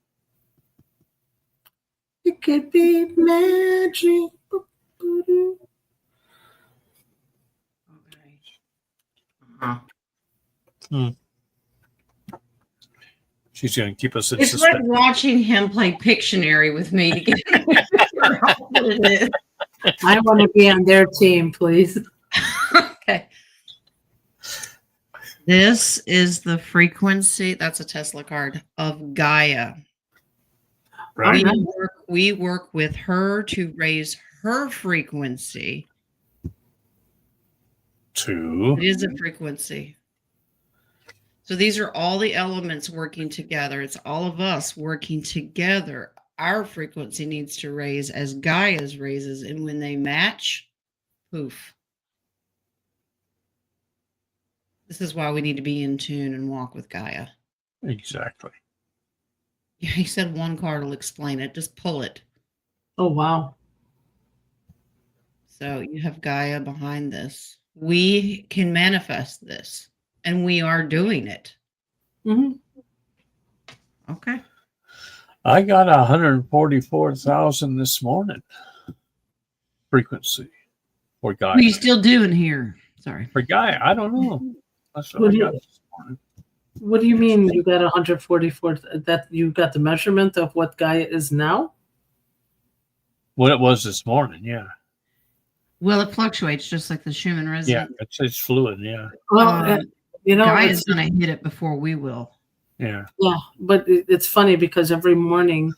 It could be magic. Okay. Uh-huh. She's going to keep us in It's suspense. like watching him play Pictionary with me to get what it is. I want to be on their team, please. Okay. This is the frequency. That's a Tesla card of Gaia. Right? We work with her to raise her frequency. It is a frequency. So these are all the elements working together. It's all of us working together. Our frequency needs to raise as Gaia's raises. And when they match, poof. This is why we need to be in tune and walk with Gaia. Exactly. Yeah, he said one card will explain it. Just pull it. Oh, wow. So you have Gaia behind this. We can manifest this, and we are doing it. Mm-hmm. Okay. I got 144,000 this morning. Frequency for Gaia. What are you still doing here? Sorry. For Gaia, I don't know. That's what I got this morning. What do you mean you got 144? That you got the measurement of what Gaia is now? What it was this morning, yeah. Well, it fluctuates just like the Schumann resonance. Yeah, it's fluid, yeah. Well, you know, Gaia's going to hit it before we will. Yeah. Yeah, but it's funny because every morning,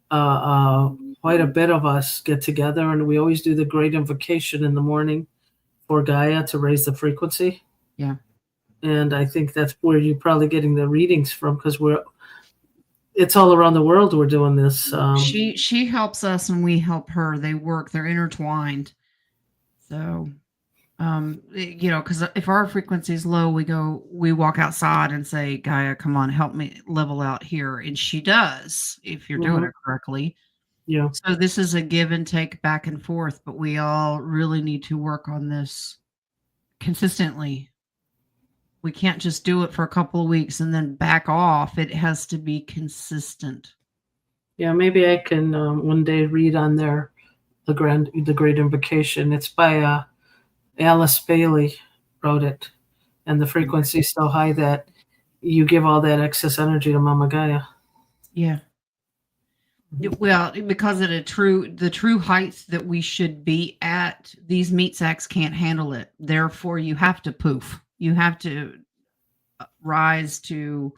quite a bit of us get together, and we always do the great invocation in the morning for Gaia to raise the frequency. Yeah. And I think that's where you're probably getting the readings from, because it's all around the world we're doing this. She helps us and we help her. They work. They're intertwined. So, you know, because if our frequency is low, we walk outside and say, Gaia, come on, help me level out here. And she does, if you're doing it correctly. Yeah. So this is a give and take back and forth, but we all really need to work on this consistently. We can't just do it for a couple of weeks and then back off. It has to be consistent. Yeah, maybe I can one day read on their the Great Invocation. It's by Alice Bailey wrote it, and the frequency is so high that you give all that excess energy to Mama Gaia. Yeah. Well, because of the true heights that we should be at, these meat sacks can't handle it. Therefore, you have to poof. You have to rise to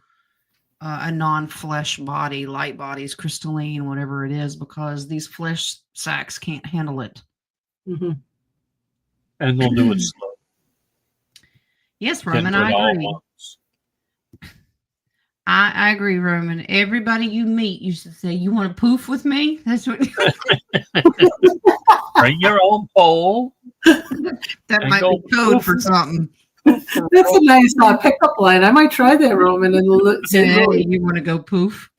a non-flesh body, light bodies, crystalline, whatever it is, because these flesh sacks can't handle it. Mm-hmm. And they'll do it slow. Yes, Can't Roman, do it I all agree. once. I agree, Roman. Everybody you meet used to say, "You want to poof with me?" That's what. Bring your own pole. That might be code for something. That's a nice pickup line. I might try that, Roman, and say, Hey, you want to go poof?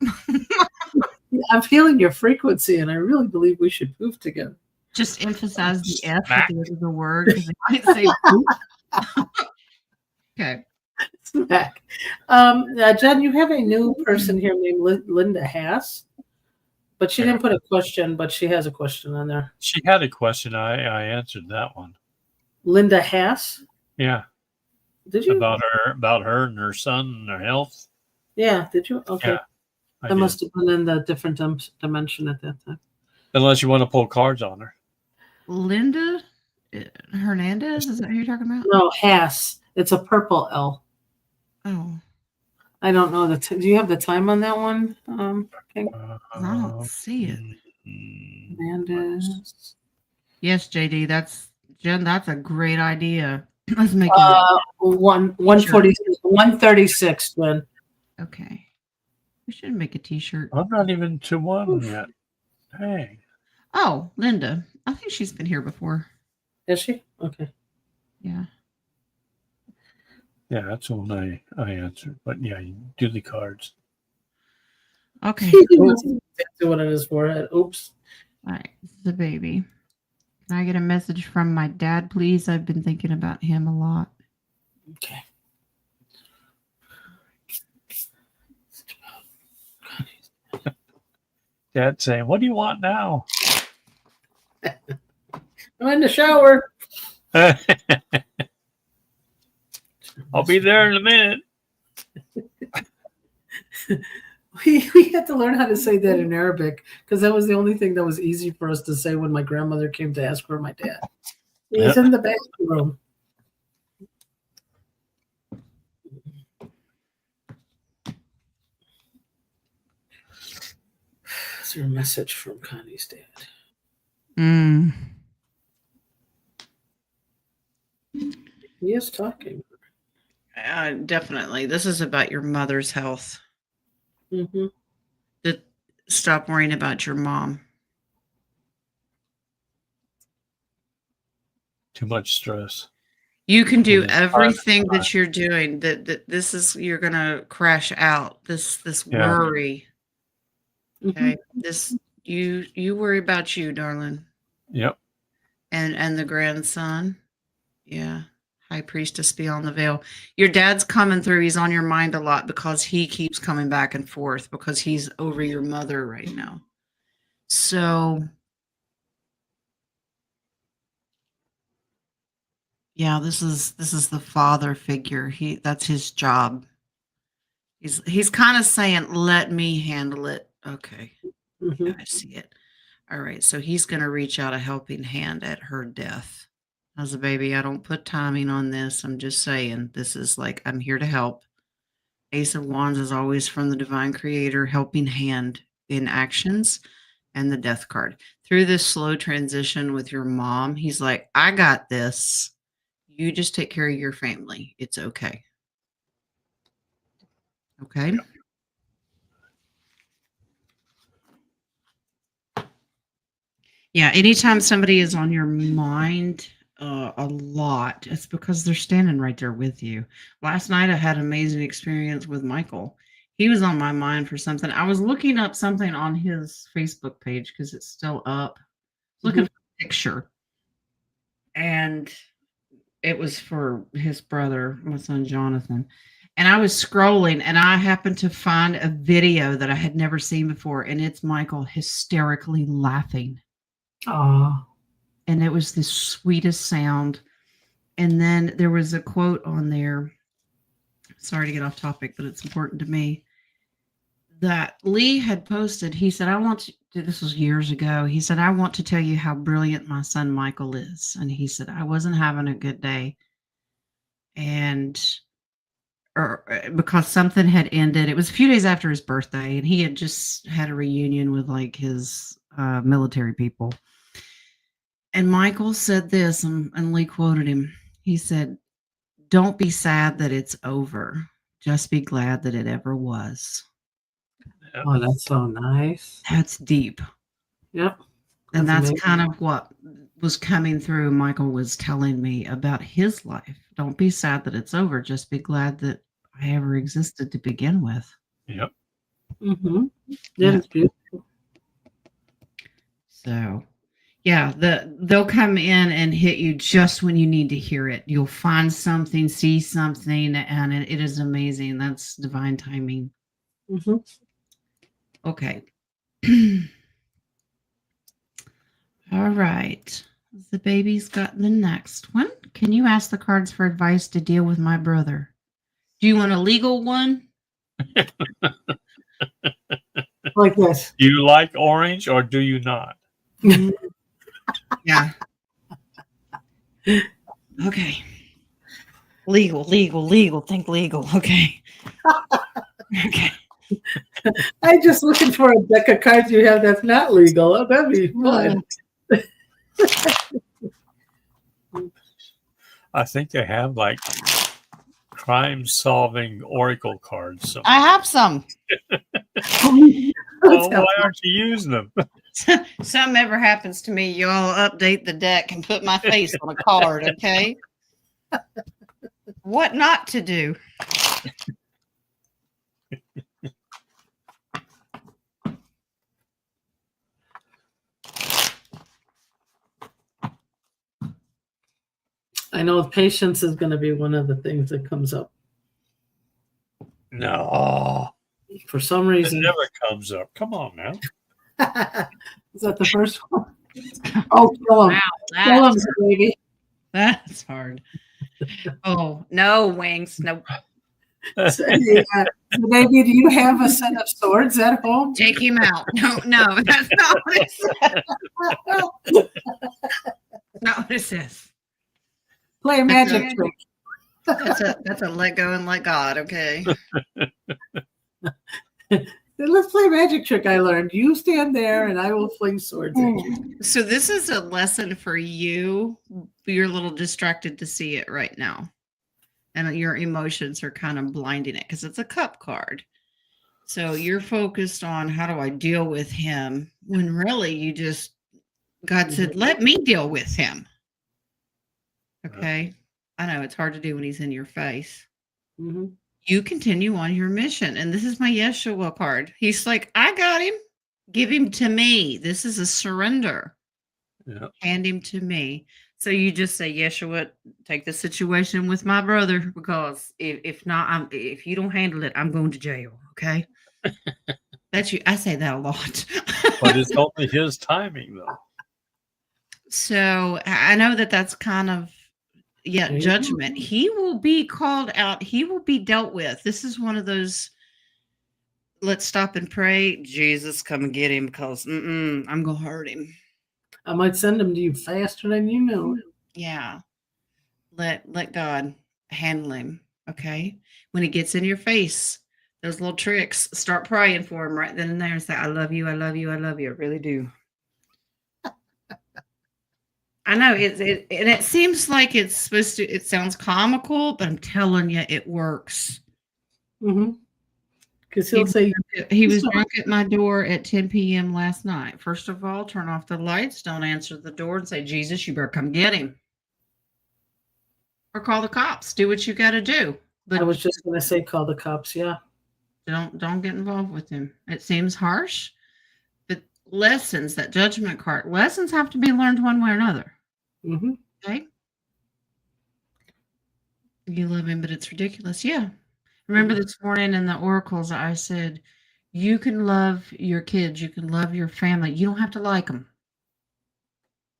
I'm feeling your frequency, and I really believe we should poof together. Just emphasize the F at the end of the word because they might say poof. Okay. Smack. Jen, you have a new person here named Linda Haas, but she didn't put a question, but she has a question on there. She had a question. I answered that one. Linda Haas? Yeah. Did you? About her and her son and their health. Yeah, did you? Okay. Yeah, I must have been in the different dimension at that time. Unless you want to pull cards on her. Linda Hernandez? Is that who you're talking about? No, Haas. It's a purple L. Oh. I don't know. Do you have the time on that one? I don't see it. Hernandez. Yes, JD, Jen, that's a great idea. Let's make it 136, Jen. Okay. We should make a t-shirt. I'm not even to one yet. Dang. Oh, Linda. I think she's been here before. Is she? Okay. Yeah. Yeah, that's the one I answered. But yeah, you do the cards. Okay. Tattoo on his forehead. Oops. All right. This is a baby. Can I get a message from my dad, please? I've been thinking about him a lot. Okay. Dad saying, "What do you want now?" I'm in the shower. I'll be there in a minute. We had to learn how to say that in Arabic because that was the only thing that was easy for us to say when my grandmother came to ask for my dad. He's in the bathroom. Is there a message from Connie's dad? He is talking. Definitely. This is about your mother's health. Mm-hmm. Stop worrying about your mom. Too much stress. You can do everything that you're doing. That this is you're gonna crash out. This worry. Okay. This you worry about you, darling. Yep. And the grandson. Yeah. High Priestess beyond the veil. Your dad's coming through. He's on your mind a lot because he keeps coming back and forth because he's over your mother right now. So yeah, this is the father figure. That's his job. He's kind of saying, "Let me handle it." Okay. Yeah, I see it. All right. So he's going to reach out a helping hand at her death. As a baby, I don't put timing on this. I'm just saying this is like, I'm here to help. Ace of Wands is always from the divine creator, helping hand in actions, and the death card. Through this slow transition with your mom, he's like, I got this. You just take care of your family. It's okay. Okay. Yeah. Anytime somebody is on your mind, a lot, it's because they're standing right there with you. Last night I had an amazing experience with Michael. He was on my mind for something. I was looking up something on his Facebook page because it's still up. Looking for a picture. And it was for his brother, my son Jonathan. And I was scrolling and I happened to find a video that I had never seen before. And it's Michael hysterically laughing. Aw. And it was the sweetest sound. And then there was a quote on there. Sorry to get off topic, but it's important to me. That Lee had posted. He said, I want to, this was years ago. He said, I want to tell you how brilliant my son Michael is. And he said, I wasn't having a good day. And or because something had ended. It was a few days after his birthday, and he had just had a reunion with like his military people. And Michael said this, and Lee quoted him. He said, don't be sad that it's over. Just be glad that it ever was. Oh, that's so nice. That's deep. Yep. And that's amazing. kind of what was coming through. Michael was telling me about his life. Don't be sad that it's over. Just be glad that I ever existed to begin with. Yep. Mm-hmm. Yeah. That's beautiful. So, yeah, they'll come in and hit you just when you need to hear it. You'll find something, see something, and it is amazing. That's divine timing. Mm-hmm. Okay. All right. The baby's got the next one. Can you ask the cards for advice to deal with my brother? Do you want a legal one? Like this. Do you like orange or do you not? Yeah. Okay. Legal. Think legal. Okay. Okay. I'm just looking for a deck of cards you have that's not legal. Oh, that'd be fun. I think they have like crime-solving oracle cards. I have some. Well, why aren't you using them? Something ever happens to me, y'all update the deck and put my face on a card, okay? What not to do? I know patience is going to be one of the things that comes up. No. For some It reason. never comes up. Come on now. Is that the first one? Oh, kill him. Wow, Kill him, baby. that's hard. Oh, no, Wings. No. So, baby, do you have a set of swords at home? Take him out. No, that's not what it says. Not what it says. Play a magic trick. That's a let go and let God, okay? Let's play a magic trick I learned. You stand there and I will fling swords at you. So this is a lesson for you. You're a little distracted to see it right now. And your emotions are kind of blinding it because it's a cup card. So you're focused on how do I deal with him when really God said, let me deal with him. Okay. I know it's hard to do when he's in your face. Mm-hmm. You continue on your mission. And this is my Yeshua card. He's like, I got him. Give him to me. This is a surrender. Yeah. Hand him to me. So you just say, Yeshua, take the situation with my brother, because if not, if you don't handle it, I'm going to jail. Okay. That's you. I say that a lot. But it's only his timing, though. So I know that's kind of, judgment. He will be called out. He will be dealt with. This is one of those, let's stop and pray. Jesus, come and get him, because I'm going to hurt him. I might send him to you faster than you know. Yeah. Let God handle him. Okay. When he gets in your face, those little tricks, start praying for him right then and there and say, I love you. I love you. I love you. I really do. I know and it seems like it's supposed to, it sounds comical, but I'm telling you, it works. Mm-hmm. Because he'll say, he was drunk at my door at 10 p.m. last night. First of all, turn off the lights, don't answer the door, and say, Jesus, you better come get him. Or call the cops. Do what you got to do. But I was just going to say, call the cops. Yeah. Don't get involved with him. It seems harsh, but lessons, that judgment card, lessons have to be learned one way or another. Mm-hmm. Okay. You love him, but it's ridiculous. Yeah. Remember this morning in the oracles, I said, you can love your kids. You can love your family. You don't have to like them.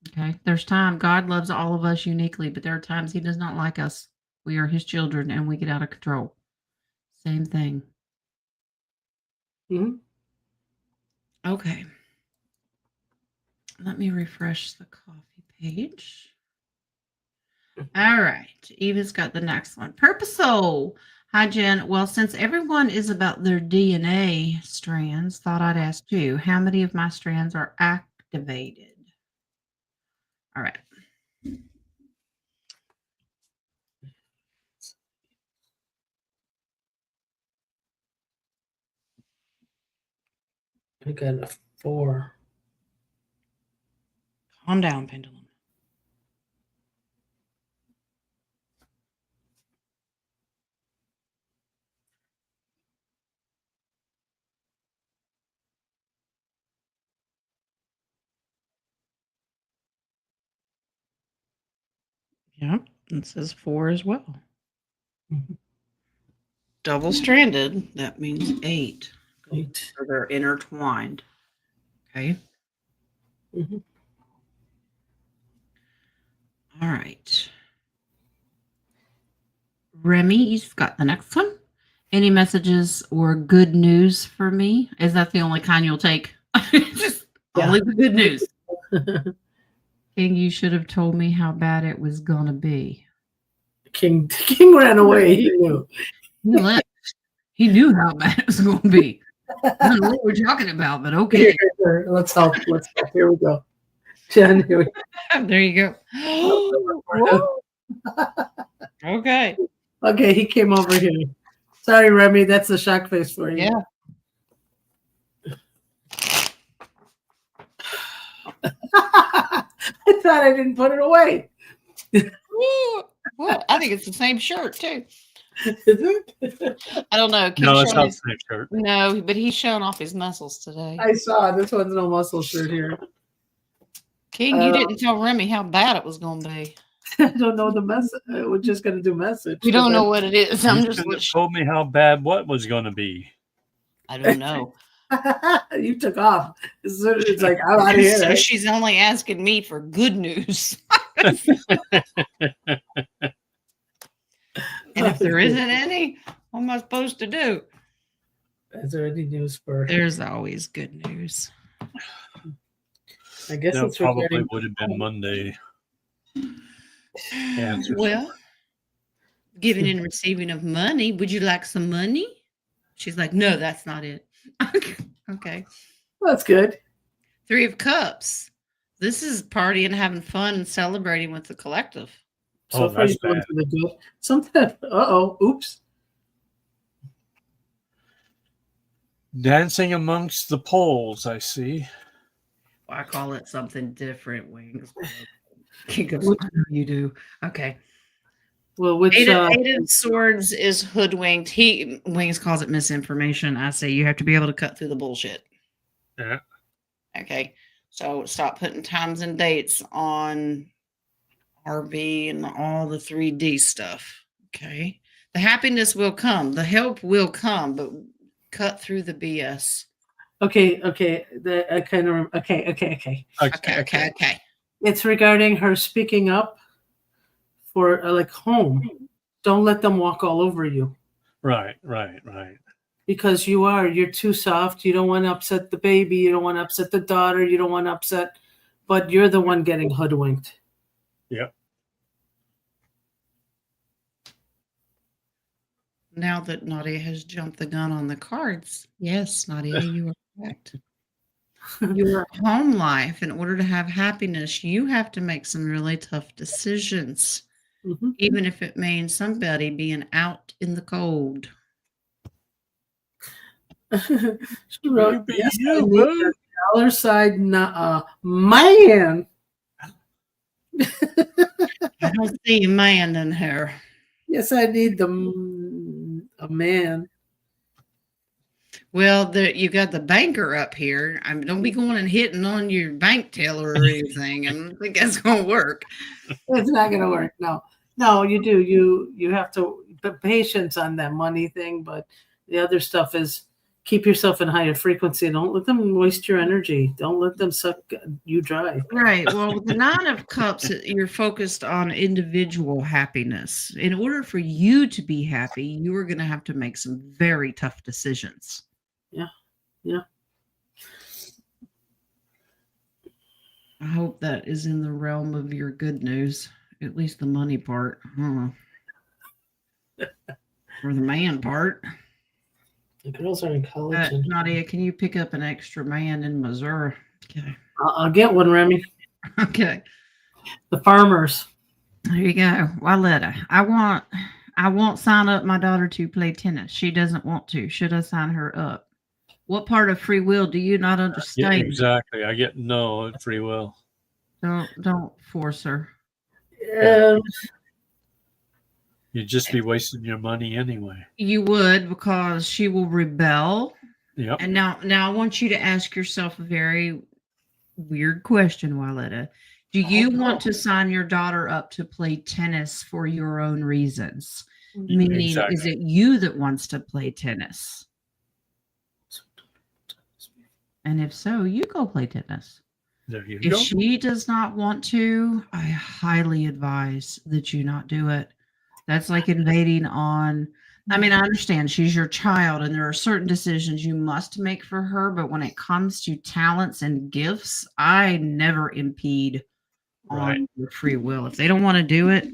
Okay. There's time. God loves all of us uniquely, but there are times he does not like us. We are his children and we get out of control. Same thing. Mhm. Okay. Let me refresh the coffee page. All right. Eva's got the next one. Purposeful. Hi, Jen. Well, since everyone is about their DNA strands, thought I'd ask you, how many of my strands are activated? All right. I got a 4. Calm down, Pendulum. Yep. It says 4 as well. Mhm. Double stranded, that means 8. 8. So they're intertwined. Okay. Mhm. All right. Remy's got the next one. Any messages or good news for me? Is that the only kind you'll take? Just only the good news. King, you should have told me how bad it was gonna be. King ran away. He knew. He left. He knew how bad it was gonna be. I don't know what we're talking about, but okay. Here, let's help. Here we go. Jen, here we go. There you go. Whoa. Okay. Okay, he came over here. Sorry, Remy, that's the shock face for you. Yeah. I thought I didn't put it away. Well, I think it's the same shirt too. Is it? I don't know. No, it's showing not his- the same shirt. No, but he's showing off his muscles today. I saw this one's no muscle shirt here. King, you didn't tell Remy how bad it was going to be. I don't know the message. We're just gonna do message. We don't know what it is. I'm You just. should have told me how bad what was going to be. I don't know. You took off. It's like I'm out of here. So Right? she's only asking me for good news. And if there isn't any, what am I supposed to do? Is there any news for? There's always good news. I guess That it's probably regarding. would have been Monday. Answers. Well, giving and receiving of money. Would you like some money? She's like, no, that's not it. Okay. That's good. 3 of Cups. This is partying, having fun, and celebrating with the collective. So far, that's you're going bad. for the good. Something. Oops. Dancing amongst the poles, I see. Well, I call it something different, Wings. He goes, I know you do. Okay. Well, which Eight of Swords is hoodwinked. Wings calls it misinformation. I say you have to be able to cut through the bullshit. Yeah. Okay. So stop putting times and dates on RV and all the 3D stuff. Okay. The happiness will come. The help will come, but cut through the BS. Okay. I kind of. Okay. Okay. It's regarding her speaking up for like home. Don't let them walk all over you. Right. Because you're too soft. You don't want to upset the baby. You don't want to upset the daughter. You don't want to upset, but you're the one getting hoodwinked. Yep. Now that Nadia has jumped the gun on the cards, yes, Nadia, you are correct. Your home life, in order to have happiness, you have to make some really tough decisions, even if it means somebody being out in the cold. She wrote, yes, I need a dollar side, man. I don't see a man in her. Yes, I need a man. Well, you got the banker up here. Don't be going and hitting on your bank teller or anything. I don't think that's going to work. It's not going to work. No, you do. You have to put patience on that money thing, but the other stuff is keep yourself in higher frequency. Don't let them waste your energy. Don't let them suck you dry. Right. Well, with the Nine of Cups, you're focused on individual happiness. In order for you to be happy, you are going to have to make some very tough decisions. Yeah. Yeah. I hope that is in the realm of your good news, at least the money part. Or the man part. The girls are in college. Nadia, can you pick up an extra man in Missouri? Okay. I'll get one, Remy. Okay. The farmers. There you go. Wyletta, I won't sign up my daughter to play tennis. She doesn't want to. Should I sign her up? What part of free will do you not Yeah, understand? exactly. I get no free will. Don't force her. You'd just be wasting your money anyway. You would, because she will rebel. Yep. And now I want you to ask yourself a very weird question, Wyletta. Do you want to sign your daughter up to play tennis for your own reasons? Meaning, Exactly. is it you that wants to play tennis? And if so, you go play tennis. There you If go. she does not want to, I highly advise that you not do it. That's like invading on. I mean, I understand she's your child and there are certain decisions you must make for her, but when it comes to talents and gifts, I never impede on your free will. If they don't want to do it,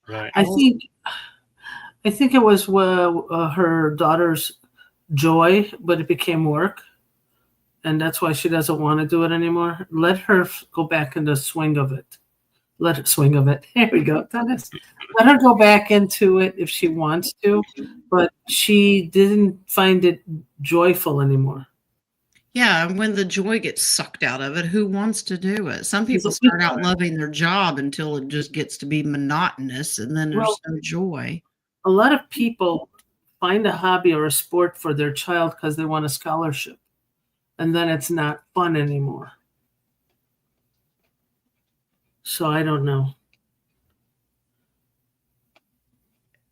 Right. I think it was her daughter's joy, but it became work. And that's why she doesn't want to do it anymore. Let her go back into swing of it. Let her swing of it. There we go. Let her go back into it if she wants to, but she didn't find it joyful anymore. yeah, and when the joy gets sucked out of it, who wants to do it? Some people start out loving their job until it just gets to be monotonous, and then there's no joy. A lot of people find a hobby or a sport for their child because they want a scholarship, and then it's not fun anymore. So I don't know.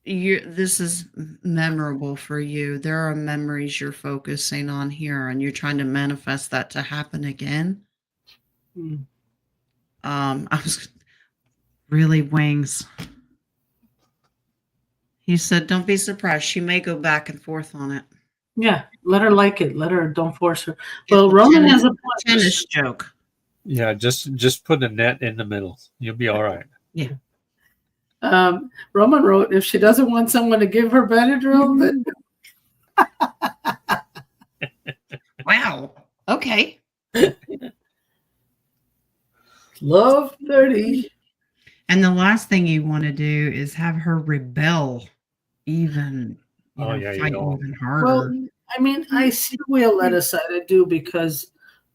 This is memorable for you. There are memories you're focusing on here, and you're trying to manifest that to happen again. I was really wings. He said, "Don't be surprised. She may go back and forth on it." Yeah, let her like it. Let her. Don't force her. Well, Roman has a tennis joke. Yeah, just put a net in the middle. You'll be all right. Yeah. Roman wrote, if she doesn't want someone to give her Benadryl, then wow. Okay. Love 30. And the last thing you want to do is have her rebel even. Fight even harder. Well, I mean, I see the Wyletta side. I do, because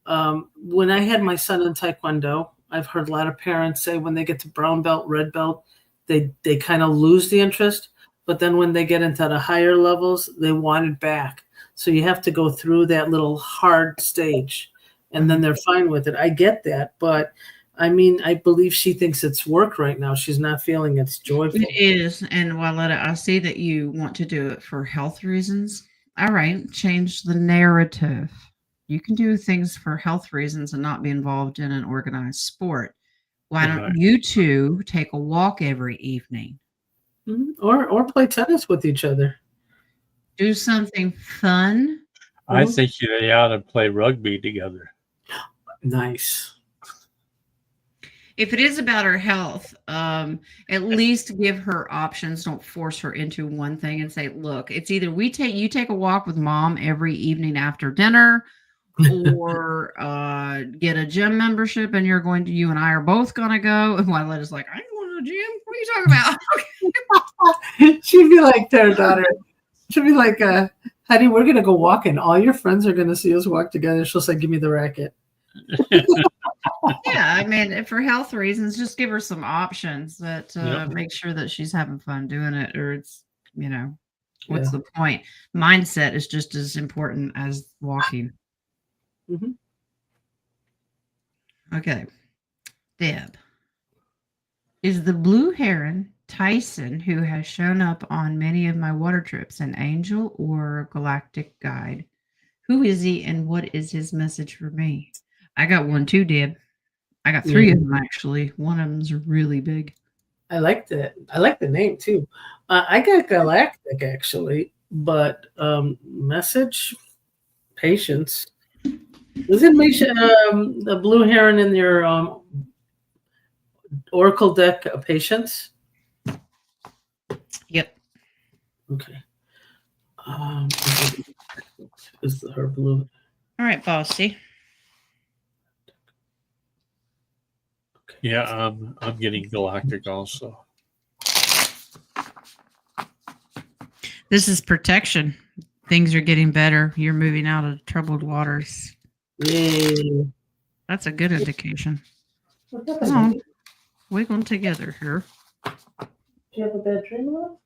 when I had my son in Taekwondo, I've heard a lot of parents say when they get to brown belt, red belt, they kind of lose the interest. But then when they get into the higher levels, they want it back. So you have to go through that little hard stage, and then they're fine with it. I get that, but I mean, I believe she thinks it's work right now. She's not feeling it's joyful. It is. And Wyletta, I see that you want to do it for health reasons. All right, change the narrative. You can do things for health reasons and not be involved in an organized sport. Why don't you two take a walk every evening? Or play tennis with each other. Do something fun. I think they ought to play rugby together. Nice. If it is about her health, at least give her options. Don't force her into one thing and say, look, it's either you take a walk with mom every evening after dinner, or get a gym membership, and you and I are both going to go. And Wyletta's like, I ain't going to the gym. What are you talking about? She'd be like their daughter. She'd be like, honey, we're going to go walking. All your friends are going to see us walk together. She'll say, give me the racket. Yeah, I mean, for health reasons, just give her some options that make sure that she's having fun doing it, or it's, what's the point? Mindset is just as important as walking. Okay. Deb. Is the blue heron Tyson, who has shown up on many of my water trips, an angel or galactic guide? Who is he and what is his message for me? I got one too, Deb. I got three of them actually. One of them's really big. I like that. I like the name too. I got galactic actually, but message, patience. Does it mention the blue heron in your Oracle deck? Patience. Yep. Okay. Is her blue? All right, Bossy. Okay. Yeah, I'm getting galactic also. This is protection. Things are getting better. You're moving out of troubled waters. Yay. That's a good indication. Come on. Wiggle together here. Do you have a bad dream, love?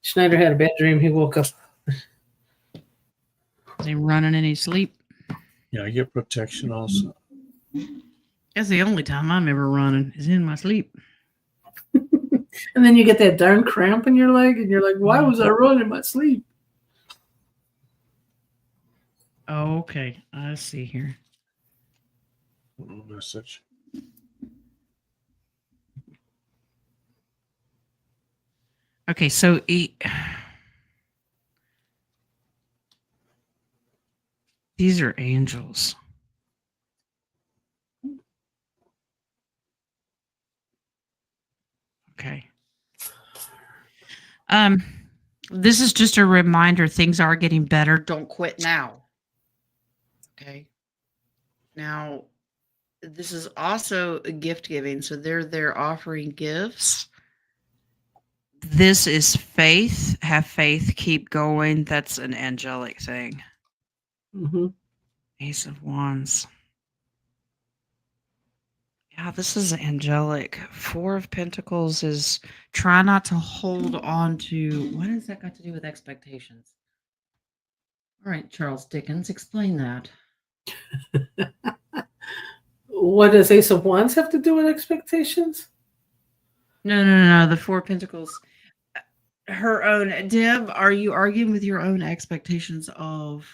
Schneider had a bad dream. He woke up. Is he running in his sleep? Yeah, I get protection also. That's the only time I'm ever running is in my sleep. And then you get that darn cramp in your leg, and you're like, why was I running in my sleep? Oh, okay. I see here. Message. Okay, so these are angels. Okay. This is just a reminder. Things are getting better. Don't quit now. Okay. Now, this is also a gift giving. So they're offering gifts. This is faith. Have faith. Keep going. That's an angelic thing. Mm-hmm. Ace of Wands. Yeah, this is angelic. Four of Pentacles is try not to hold on to. What has that got to do with expectations? All right, Charles Dickens, explain that. What does Ace of Wands have to do with expectations? No. The Four of Pentacles. Her own. Deb, are you arguing with your own expectations of.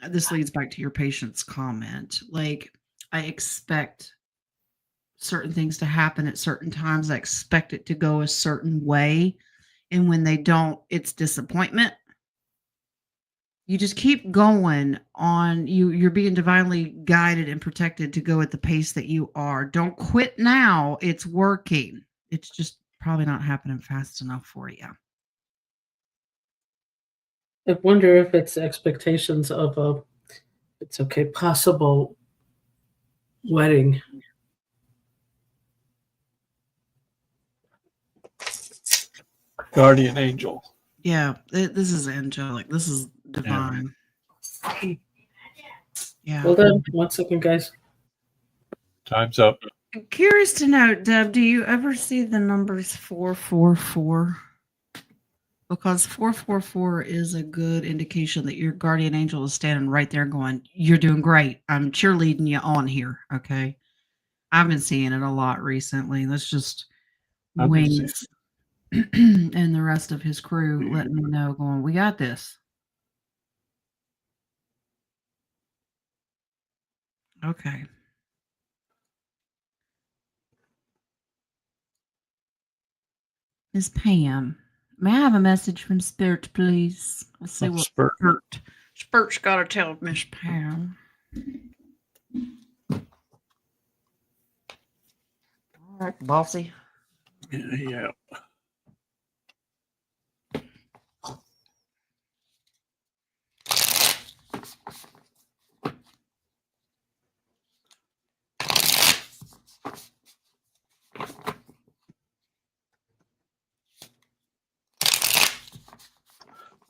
This leads back to your patient's comment. Like, I expect certain things to happen at certain times. I expect it to go a certain way. And when they don't, it's disappointment. You just keep going on. You're being divinely guided and protected to go at the pace that you are. Don't quit now. It's working. It's just probably not happening fast enough for you. I wonder if it's expectations of a, it's okay, possible wedding. Guardian angel. Yeah, this is angelic. This is divine. Yeah. Hold on 1 second, guys. Time's up. I'm curious to know, Deb, do you ever see the numbers 444? Because 444 is a good indication that your guardian angel is standing right there going, you're doing great. I'm cheerleading you on here. Okay. I've been seeing it a lot recently. That's just Wings and the rest of his crew letting me know, going, we got this. Okay. Miss Pam, may I have a message from Spirit, please? Let's see what Spurt's got to tell Miss Pam. All right, bossy. Yeah.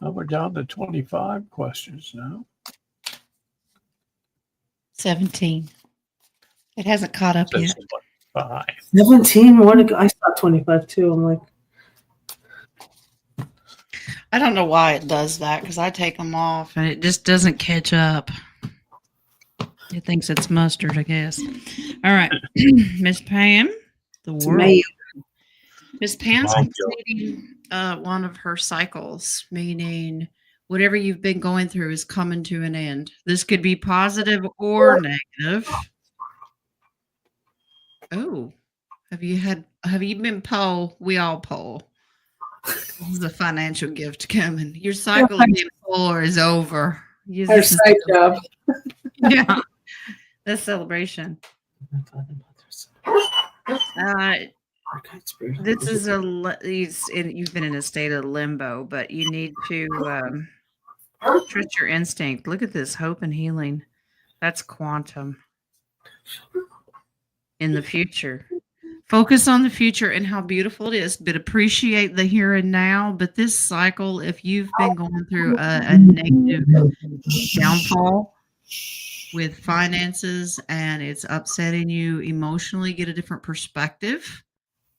Well, we're down to 25 questions now. 17. It hasn't caught up yet. 5. 17 more to go. I saw 25 too. I'm like, I don't know why it does that, because I take them off and it just doesn't catch up. It thinks it's mustard, I guess. All right. Miss Pam, the world. Miss Pam's completing one of her cycles, meaning whatever you've been going through is coming to an end. This could be positive or negative. Oh, have you been poll? We all poll. This is a financial gift coming. Your cycle of being poor is over. Our side job. Yeah, that's celebration. This is you've been in a state of limbo, but you need to trust your instinct. Look at this hope and healing. That's quantum in the future. Focus on the future and how beautiful it is, but appreciate the here and now. But this cycle, if you've been going through a negative downfall with finances and it's upsetting you emotionally, get a different perspective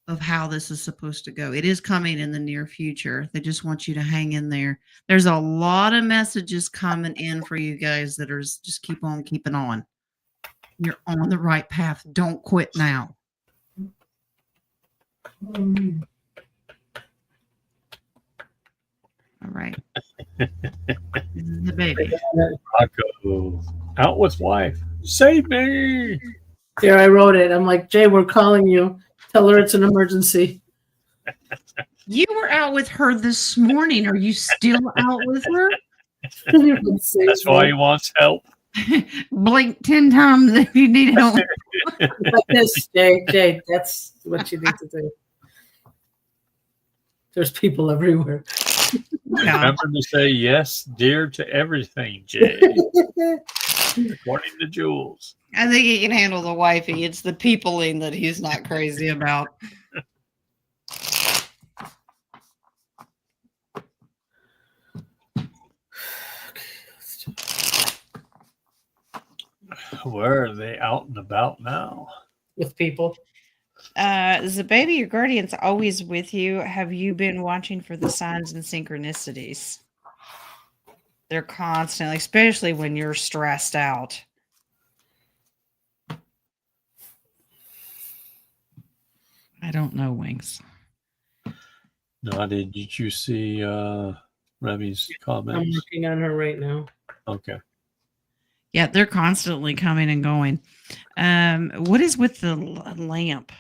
of how this is supposed to go. It is coming in the near future. They just want you to hang in there. There's a lot of messages coming in for you guys that are just keep on keeping on. You're on the right path. Don't quit now. All right. This is the baby. Rocco, out with wife. Save me. Here, I wrote it. I'm like, Jay, we're calling you. Tell her it's an emergency. You were out with her this morning. Are you still out with her? That's why he wants help. Blink 10 times if you need help. Like this, Jay, that's what you need to do. There's people everywhere. Yeah. Remember to say yes, dear, to everything, Jay. According to Jules. I think he can handle the wifey. It's the peopling that he's not crazy about. Where are they out and about now? With people. Is the baby your guardian's always with you? Have you been watching for the signs and synchronicities? They're constantly, especially when you're stressed out. I don't know, Wings. No, did you see Remy's comments? I'm looking on her right now. Okay. Yeah, they're constantly coming and going. What is with the lamp?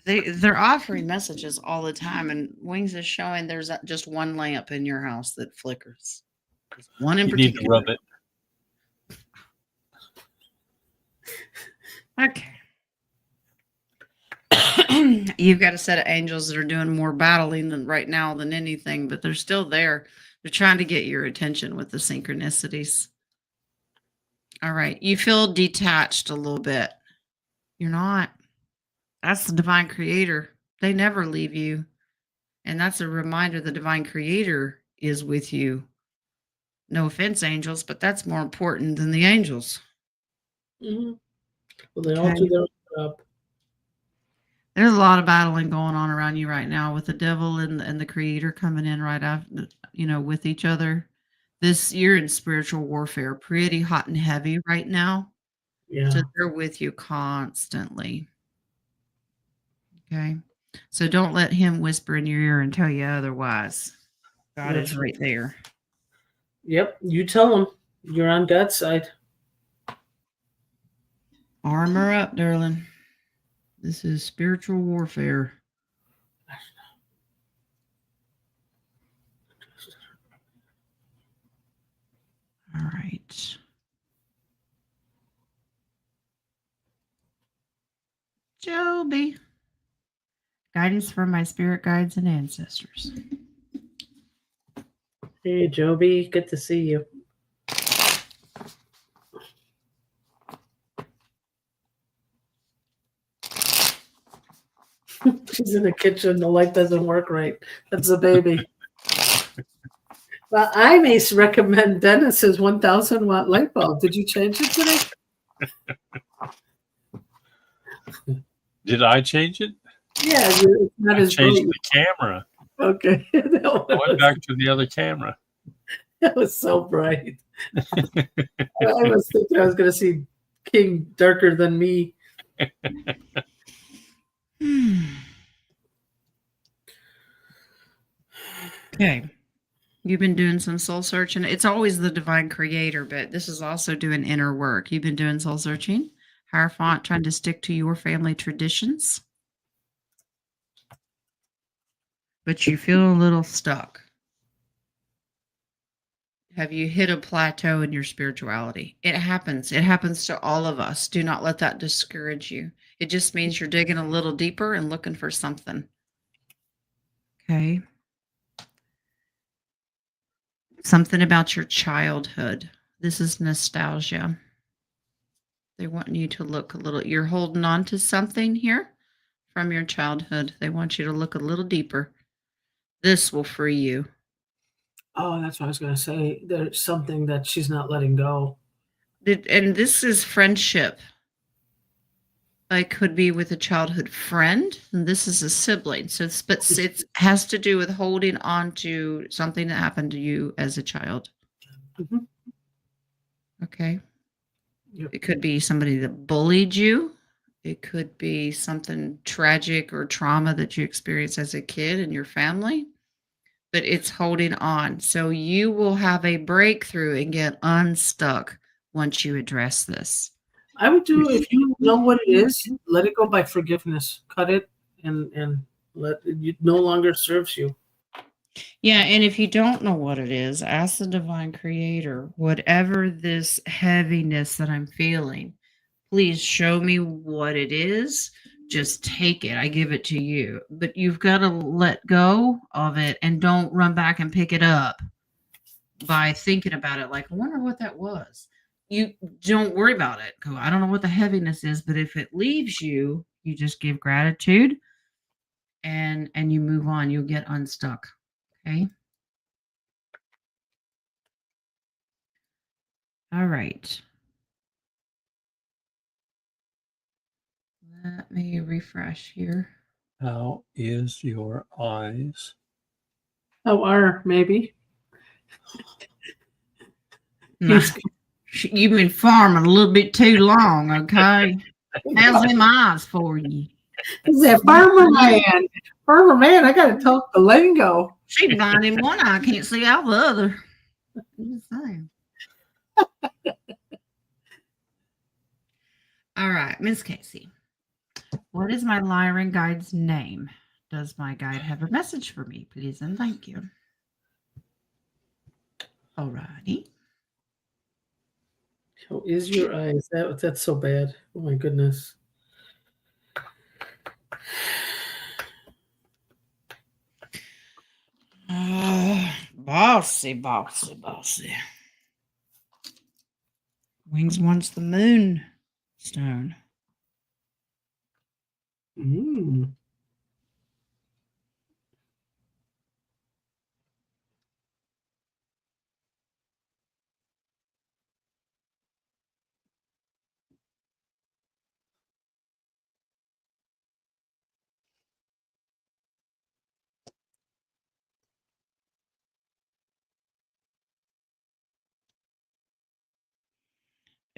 They're offering messages all the time, and Wings is showing there's just one lamp in your house that flickers. There's one in You need particular. to rub it. Okay. You've got a set of angels that are doing more battling than right now than anything, but they're still there. They're trying to get your attention with the synchronicities. All right. You feel detached a little bit. You're not. That's the divine creator. They never leave you. And that's a reminder the divine creator is with you. No offense, angels, but that's more important than the angels. Mm-hmm. Well, they all do their job. There's a lot of battling going on around you right now with the devil and the creator coming in right after, with each other. You're in spiritual warfare, pretty hot and heavy right now. Yeah. So they're with you constantly. Okay. So don't let him whisper in your ear and tell you otherwise. God is right there. Yep. You tell him you're on God's side. Armor up, darling. This is spiritual warfare. All right. Joby. Guidance from my spirit guides and ancestors. Hey, Joby. Good to see you. She's in the kitchen. The light doesn't work right. That's the baby. Well, I may recommend Dennis's 1,000 watt light bulb. Did you change it today? Did I change it? Yeah, it's not I as changed bright. the camera. Okay. I went back to the other camera. That was so bright. I was thinking I was going to see King darker than me. Okay. You've been doing some soul searching. It's always the divine creator, but this is also doing inner work. You've been doing soul searching. Hierophant, trying to stick to your family traditions. But you feel a little stuck. Have you hit a plateau in your spirituality? It happens. It happens to all of us. Do not let that discourage you. It just means you're digging a little deeper and looking for something. Okay. Something about your childhood. This is nostalgia. They want you to look a little, you're holding on to something here from your childhood. They want you to look a little deeper. This will free you. Oh, that's what I was going to say. There's something that she's not letting go. And this is friendship. It could be with a childhood friend, and this is a sibling. So it has to do with holding on to something that happened to you as a child. Mm-hmm. Okay. Yep. It could be somebody that bullied you. It could be something tragic or trauma that you experienced as a kid in your family. But it's holding on. So you will have a breakthrough and get unstuck once you address this. I would do, if you know what it is, let it go by forgiveness. Cut it and let it no longer serves you. Yeah, and if you don't know what it is, ask the divine creator, whatever this heaviness that I'm feeling, please show me what it is. Just take it. I give it to you. But you've got to let go of it and don't run back and pick it up by thinking about it. Like, I wonder what that was. You don't worry about it. Go, I don't know what the heaviness is, but if it leaves you, you just give gratitude and you move on. You'll get unstuck. Okay. All right. Let me refresh here. How is your eyes? Oh, are maybe. Nah, you've been farming a little bit too long, okay? How's them eyes for you? Is that farmer man? Farmer man, I gotta talk the lingo. She blind in one eye, can't see out the other. I'm just saying. All right, Miss Casey. What is my Lyran guide's name? Does my guide have a message for me, please and thank you? All righty. How is your eyes? That's so bad. Oh my goodness. Bossy, bossy, bossy. Wings wants the moon stone. Mm.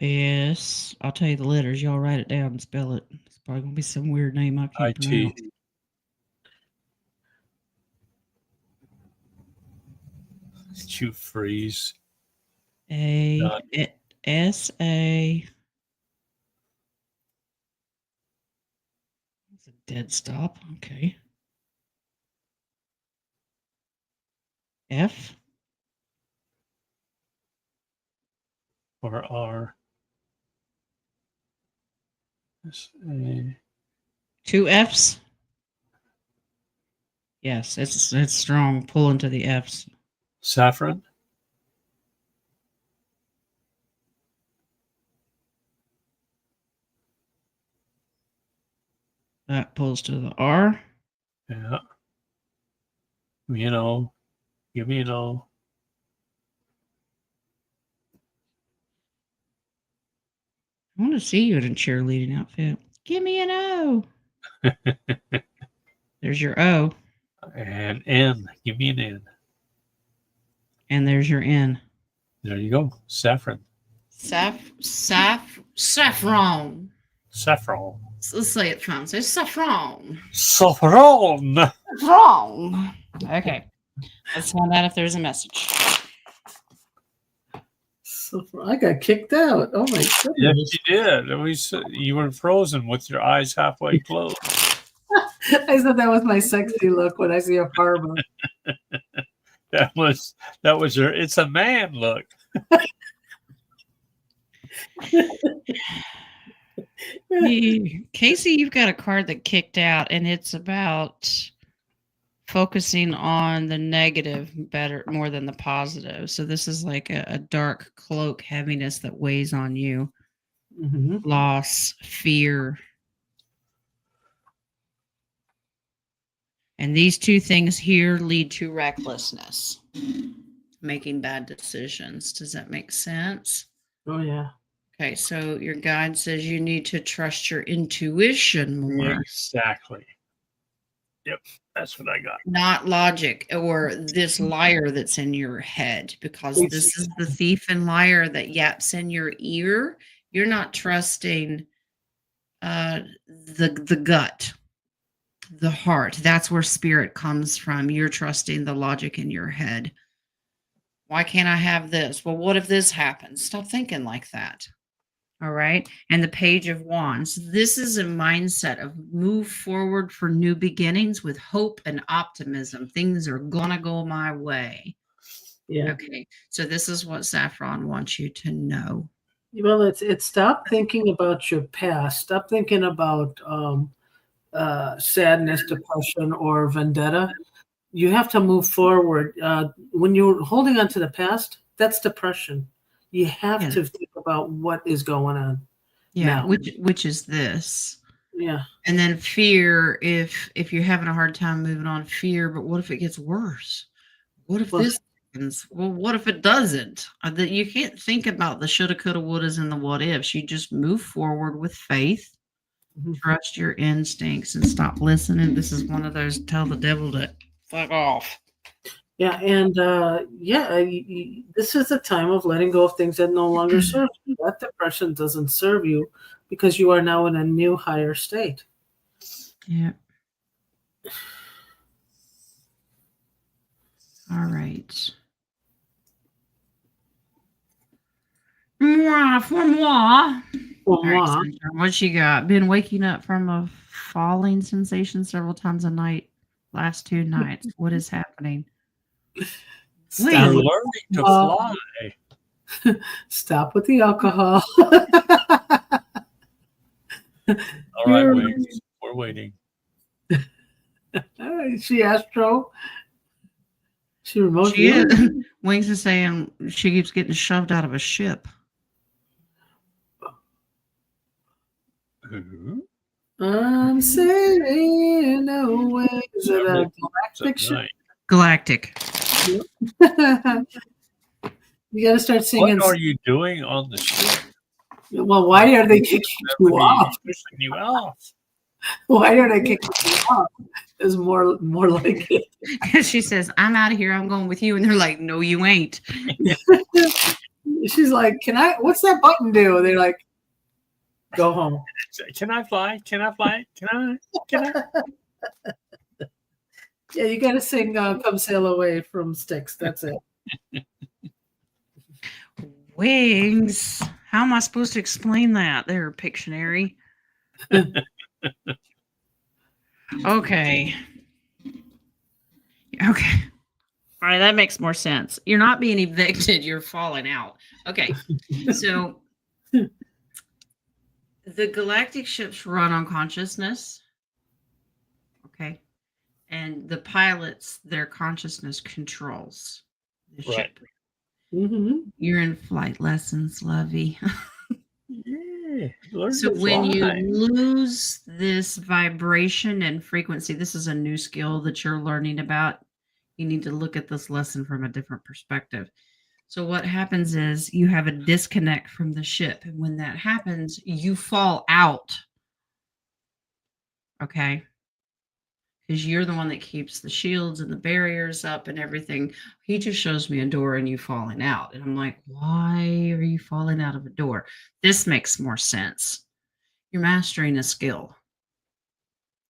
Yes, I'll tell you the letters. Y'all write it down and spell it. It's probably gonna be some weird name I can't IT. pronounce. Did you freeze? S-A. It's a dead stop. Okay. F. Or R? S-A. 2 F's. Yes, it's strong. Pull into the F's. Saffron? That pulls to the R. Yeah. You know. Give me an O. I want to see you in a cheerleading outfit. Give me an O. There's your O. And N. Give me an N. And there's your N. There you go. Saffron. Saffron. Saffron. Let's say it fancy. Saffron. Saffron. Saffron. Okay. Let's find out if there's a message. So I got kicked out. Oh my Yes, goodness. you did. You were frozen with your eyes halfway closed. I said that was my sexy look when I see a farmer. That was your it's a man look. Casey, you've got a card that kicked out, and it's about focusing on the negative more than the positive. So this is like a dark cloak heaviness that weighs on you. Mm-hmm. Loss, fear. And these two things here lead to recklessness, making bad decisions. Does that make sense? Oh, yeah. Okay, so your guide says you need to trust your intuition more. Exactly. Yep, that's what I got. Not logic or this liar that's in your head, because this is the thief and liar that yaps in your ear. You're not trusting the gut, the heart. That's where spirit comes from. You're trusting the logic in your head. Why can't I have this? Well, what if this happens? Stop thinking like that. All right. And the Page of Wands. This is a mindset of move forward for new beginnings with hope and optimism. Things are going to go my way. Yeah. Okay. So this is what Saffron wants you to know. Well, it's stop thinking about your past. Stop thinking about sadness, depression, or vendetta. You have to move forward. When you're holding on to the past, that's depression. You have to think about what is going on. Yeah, now. Which is this. Yeah. And then fear, if you're having a hard time moving on, fear, but what if it gets worse? What if this happens? Well, what if it doesn't? You can't think about the shoulda, coulda, wouldas, and the what ifs. You just move forward with faith, trust your instincts, and stop listening. This is one of those tell the devil to fuck off. Yeah, and this is a time of letting go of things that no longer serve you. That depression doesn't serve you because you are now in a new higher state. Yeah. All right. For moi. What she got? Been waking up from a falling sensation several times a night. Last 2 nights. What is happening? You're learning to fly. Stop with the alcohol. All right, Wings. We're waiting. She Astro. She remote. Wings is saying she keeps getting shoved out of a ship. I'm sailing away. Is it a galactic ship? Galactic. You got to start singing. What are you doing on the ship? Well, why are they kicking you off? Pushing you off. Why are they kicking you off? Is more like it. She says, "I'm out of here. I'm going with you," and they're like, "No, you ain't." She's like, "Can I? What's that button do?" They're like, "Go home." Can I fly? Can I fly? Can I? Yeah, you got to sing "Come Sail Away" from Styx. That's it. Wings. How am I supposed to explain that? There, Pictionary. Okay. All right, that makes more sense. You're not being evicted. You're falling out. Okay. So the galactic ships run on consciousness. Okay. And the pilots, their consciousness controls the ship. Mm-hmm. You're in flight lessons, lovey. Yeah. So when you lose this vibration and frequency, this is a new skill that you're learning about. You need to look at this lesson from a different perspective. So what happens is you have a disconnect from the ship. And when that happens, you fall out. Okay. Because you're the one that keeps the shields and the barriers up and everything. He just shows me a door and you falling out. And I'm like, why are you falling out of a door? This makes more sense. You're mastering a skill.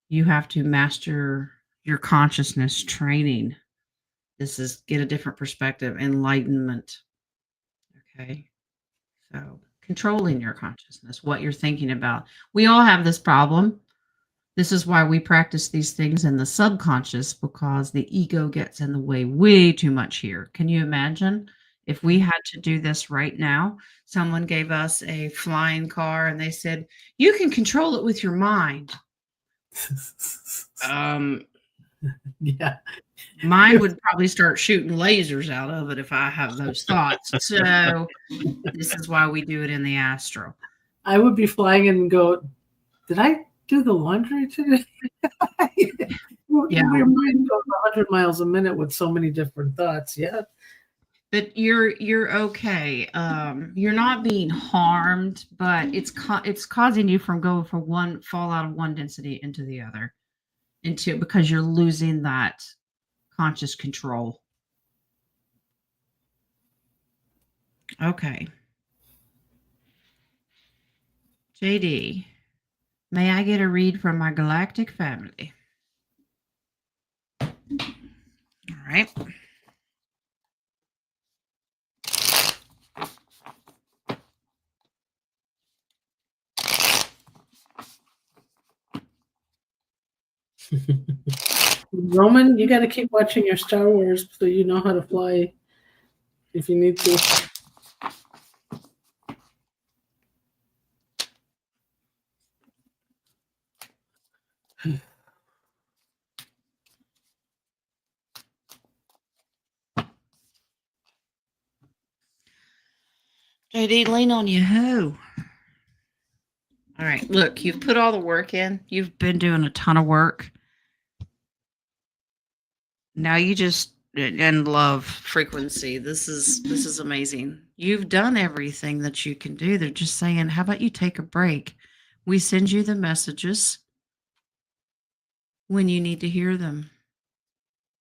You have to master your consciousness training This is get a different perspective, enlightenment. Okay. So controlling your consciousness, what you're thinking about. We all have this problem. This is why we practice these things in the subconscious, because the ego gets in the way way too much here. Can you imagine if we had to do this right now? Someone gave us a flying car and they said, you can control it with your mind. Yeah. Mine would probably start shooting lasers out of it if I have those thoughts. So this is why we do it in the astral. I would be flying and go, did I do the laundry today? Yeah. Your mind goes 100 miles a minute with so many different thoughts. Yeah. But you're okay. You're not being harmed, but it's causing you from going from one fall out of one density into the other, because you're losing that conscious control. Okay. JD, may I get a read from my galactic family? All right. Roman, you got to keep watching your Star Wars so you know how to fly if you need to. JD, lean on your hoe. All right. Look, you've put all the work in. You've been doing a ton of work. Now you just and love frequency. This is amazing. You've done everything that you can do. They're just saying, how about you take a break? We send you the messages when you need to hear them.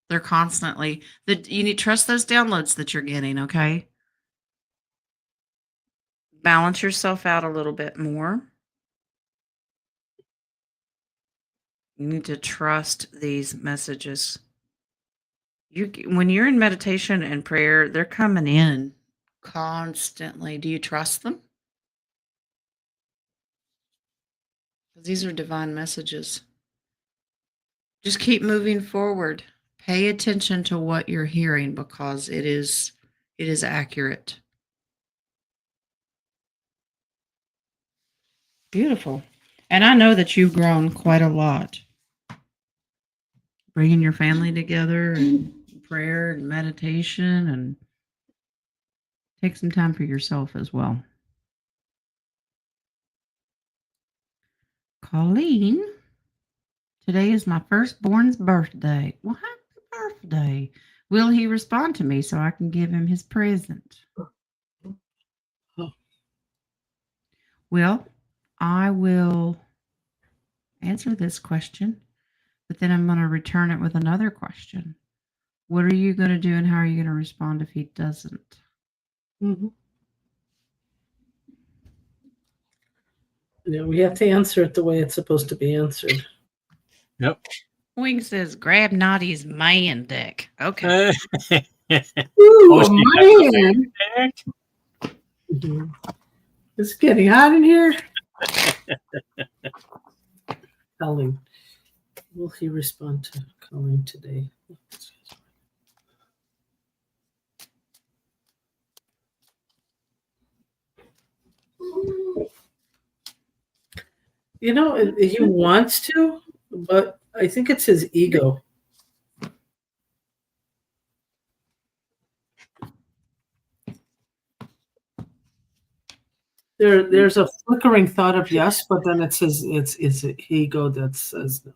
They're constantly you need to trust those downloads that you're getting, okay? Balance yourself out a little bit more. You need to trust these messages. When you're in meditation and prayer, they're coming in constantly. Do you trust them? These are divine messages. Just keep moving forward. Pay attention to what you're hearing, because it is accurate. Beautiful. And I know that you've grown quite a lot. Bringing your family together and prayer and meditation, and take some time for yourself as well. Colleen, today is my firstborn's birthday. Well, happy birthday. Will he respond to me so I can give him his present? Well, I will answer this question, but then I'm going to return it with another question. What are you going to do and how are you going to respond if he doesn't? Mm-hmm. Yeah, we have to answer it the way it's supposed to be answered. Yep. Wing says, grab Naughty's man dick. Okay. Ooh, man. Mm-hmm. It's getting hot in here. Colleen. Will he respond to Colleen today? You know, he wants to, but I think it's his ego. There's a flickering thought of yes, but then it's his ego that says no.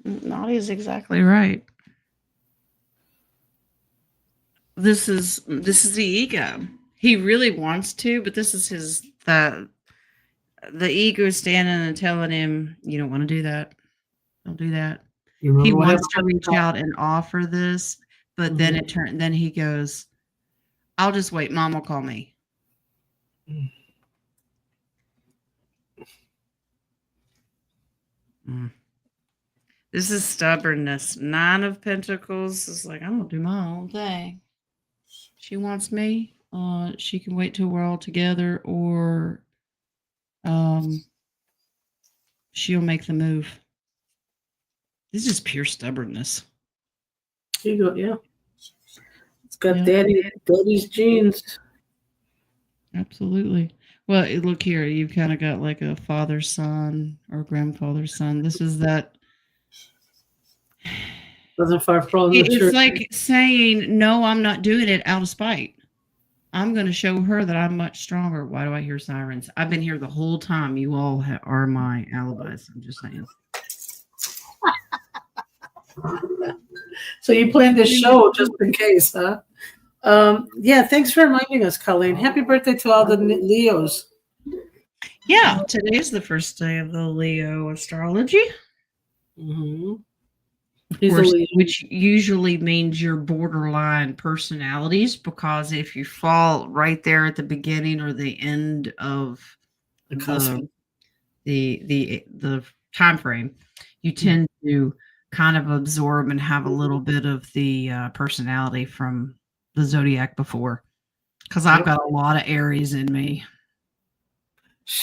Naughty's exactly right. This is the ego. He really wants to, but this is the ego standing and telling him, you don't want to do that. Don't do that. He wants to reach out and offer this, but then then he goes, I'll just wait. Mom will call me. This is stubbornness. 9 of Pentacles is like, I'm gonna do my own thing. She wants me. She can wait till we're all together, or she'll make the move. This is pure stubbornness. Here you go. Yeah. It's got Yeah. daddy's genes. Absolutely. Well, look here. You've kind of got like a father's son or grandfather's son. This is that. Doesn't far from the It's church. like saying, no, I'm not doing it out of spite. I'm going to show her that I'm much stronger. Why do I hear sirens? I've been here the whole time. You all are my alibis. I'm just saying. So you planned this show just in case, huh? Yeah, thanks for reminding us, Colleen. Happy birthday to all the Leos. Yeah, today's the first day of the Leo astrology. Mm-hmm. Of course, which usually means your borderline personalities, because if you fall right there at the beginning or the end of the time frame, you tend to kind of absorb and have a little bit of the personality from the zodiac before, because I've got a lot of Aries in me.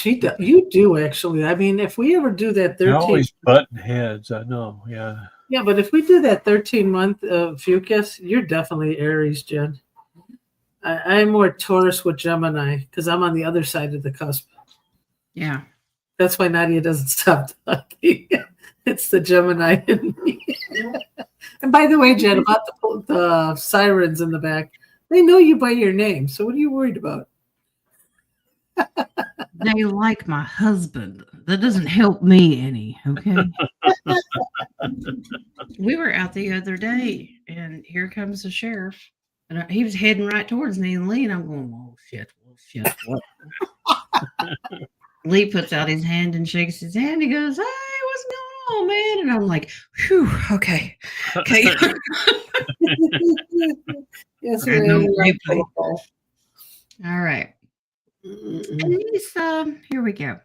You do actually. I mean, if we ever do that 13, they're always button heads. I know. Yeah. Yeah, but if we do that 13-month Fucus, you're definitely Aries, Jen. I'm more Taurus with Gemini because I'm on the other side of the cusp. Yeah. That's why Nadia doesn't stop talking. It's the Gemini in me. And by the way, Jen, about the sirens in the back, they know you by your name. So what are you worried about? They like my husband. That doesn't help me any, okay? We were out the other day, and here comes the sheriff. And he was heading right towards me and Lee, and I'm going, oh, shit. What? Lee puts out his hand and shakes his hand. He goes, hey, what's going on, man? And I'm like, whew, okay. Yes, all right. Here we go.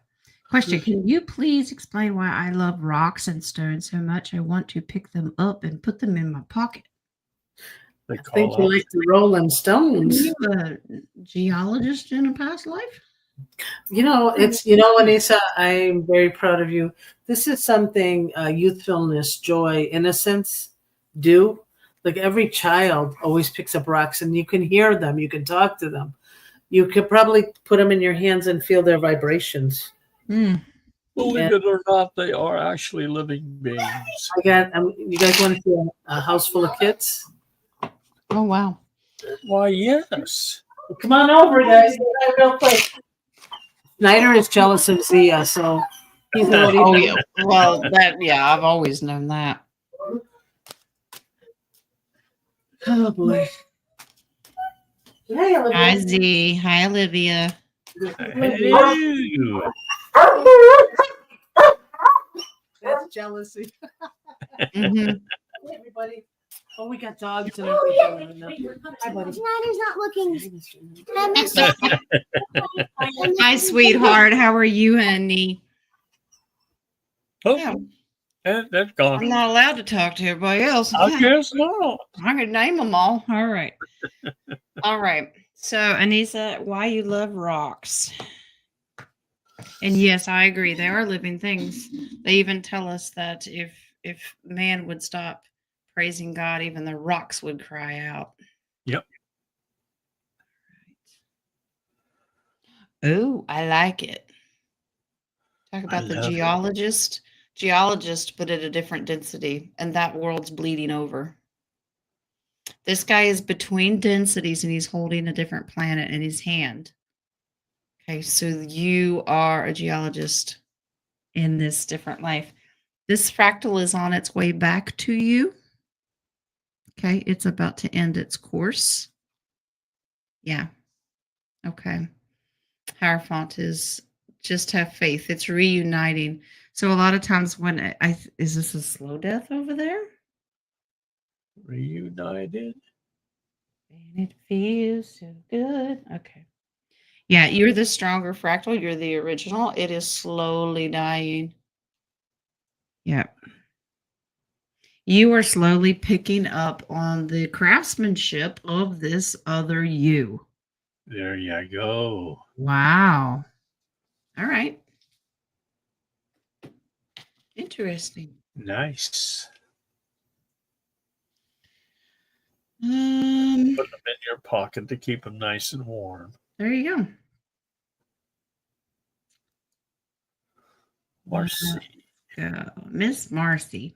Question: can you please explain why I love rocks and stones so much? I want to pick them up and put them in my pocket. I think you like the Rolling Stones. Are you a geologist in a past life? Anissa, I'm very proud of you. This is something youthfulness, joy, innocence do. Like every child always picks up rocks, and you can hear them. You can talk to them. You could probably put them in your hands and feel their vibrations. Believe it or not, they are actually living beings. You guys want to see a house full of kids? Oh, wow. Why, yes. Come on over, guys. Real quick. Snyder is jealous of Zia, so he's already. Oh, yeah. Well, I've always known that. Oh, boy. Hi, Z. Hi, Olivia. Hello. That's jealousy. Everybody. Oh, we got dogs and everything. Hi, buddy. Snyder's not looking. Hi, sweetheart. How are you, honey? Oh, Yeah. That's gone. I'm not allowed to talk to everybody else. I guess not. I could name them all. All right. All right. So, Anissa, why you love rocks? And yes, I agree. They are living things. They even tell us that if man would stop praising God, even the rocks would cry out. Yep. Oh, I like it. Talk about the geologist. Geologist, but at a different density, and that world's bleeding over. This guy is between densities, and he's holding a different planet in his hand. Okay, so you are a geologist in this different life. This fractal is on its way back to you. Okay, it's about to end its course. Yeah. Okay. Hierophant is just have faith. It's reuniting. So a lot of times when is this a slow death over there? Reunited. And it feels so good. Okay. Yeah, you're the stronger fractal. You're the original. It is slowly dying. Yep. You are slowly picking up on the craftsmanship of this other you. There you go. Wow. All right. Interesting. Nice. Um, Put them in your pocket to keep them nice and warm. there you go. Marcy. Miss Marcy.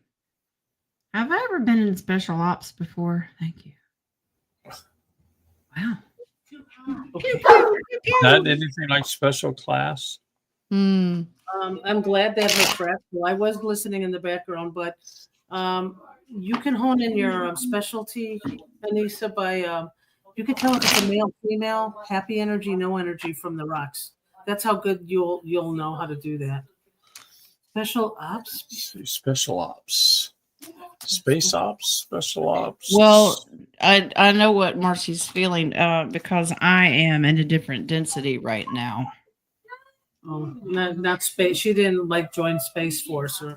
Have I ever been in special ops before? Thank you. Wow. Okay. Not anything like special class? Hmm. I'm glad that her craft. Well, I was listening in the background, but you can hone in your specialty, Anissa, by you can tell if it's a male, female, happy energy, no energy from the rocks. That's how good you'll know how to do that. Special ops. Special ops. Space ops, special ops. Well, I know what Marcy's feeling because I am in a different density right now. Oh, not space. She didn't like join Space Force or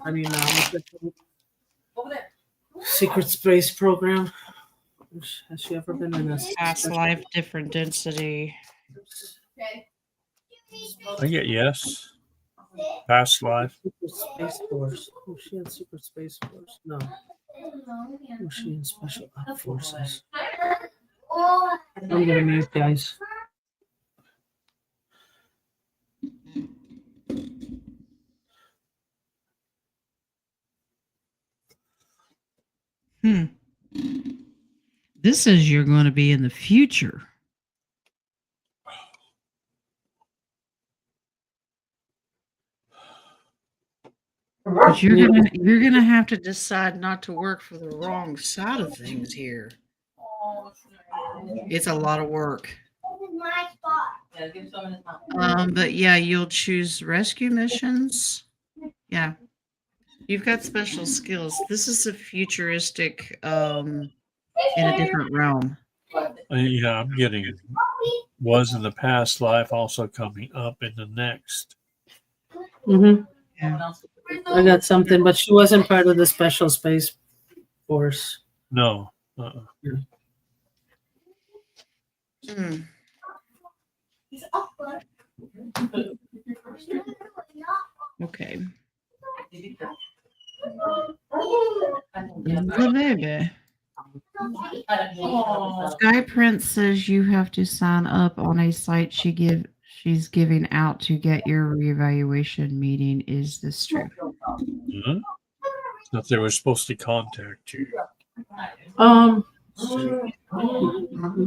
secret space program. Has she ever been in a Past special- life, different density. I get yes. Past life. Secret Space Force? Was she in Secret Space Force? No. Was she in Special Ops Forces? I'm gonna mute, guys. This is you're going to be in the future. But you're gonna have to decide not to work for the wrong side of things here. It's a lot of work. But yeah, you'll choose rescue missions. Yeah. You've got special skills. This is a futuristic in a different realm. Yeah, I'm getting was in the past life, also coming up in the next. Mm-hmm. Yeah. I got something, but she wasn't part of the Special Space Force. No. Hmm. Okay. The baby. Sky Prince says you have to sign up on a site she's giving out to get your reevaluation meeting. Is this true? Mm-hmm. That they were supposed to contact you.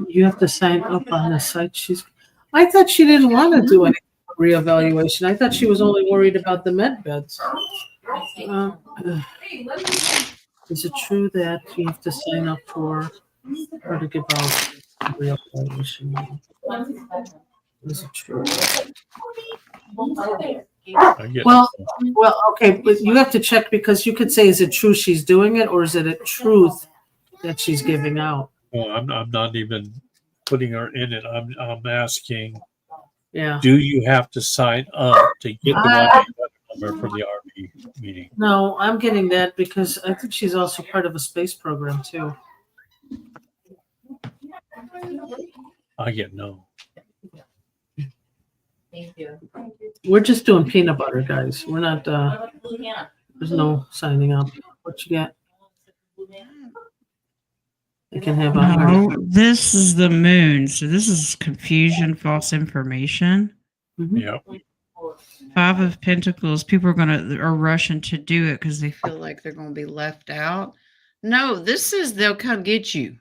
You have to sign up on the site. I thought she didn't want to do any reevaluation. I thought she was only worried about the med beds. Is it true that you have to sign up for her to give out a reevaluation? Is it true? I get Well, okay, but you have to check because you could say, is it true she's doing it, or is it a truth that she's giving out? well, I'm not even putting her in it. I'm asking, Yeah. do you have to sign up to get the number for the RV meeting? No, I'm getting that because I think she's also part of a space program too. I get no. Thank you. We're just doing peanut butter, guys. We're not. There's no signing up. What you got? You can have a No, this is the moon. So this is confusion, false information. Yep. 5 of Pentacles. People are rushing to do it because they feel like they're going to be left out. No, this is they'll come get you.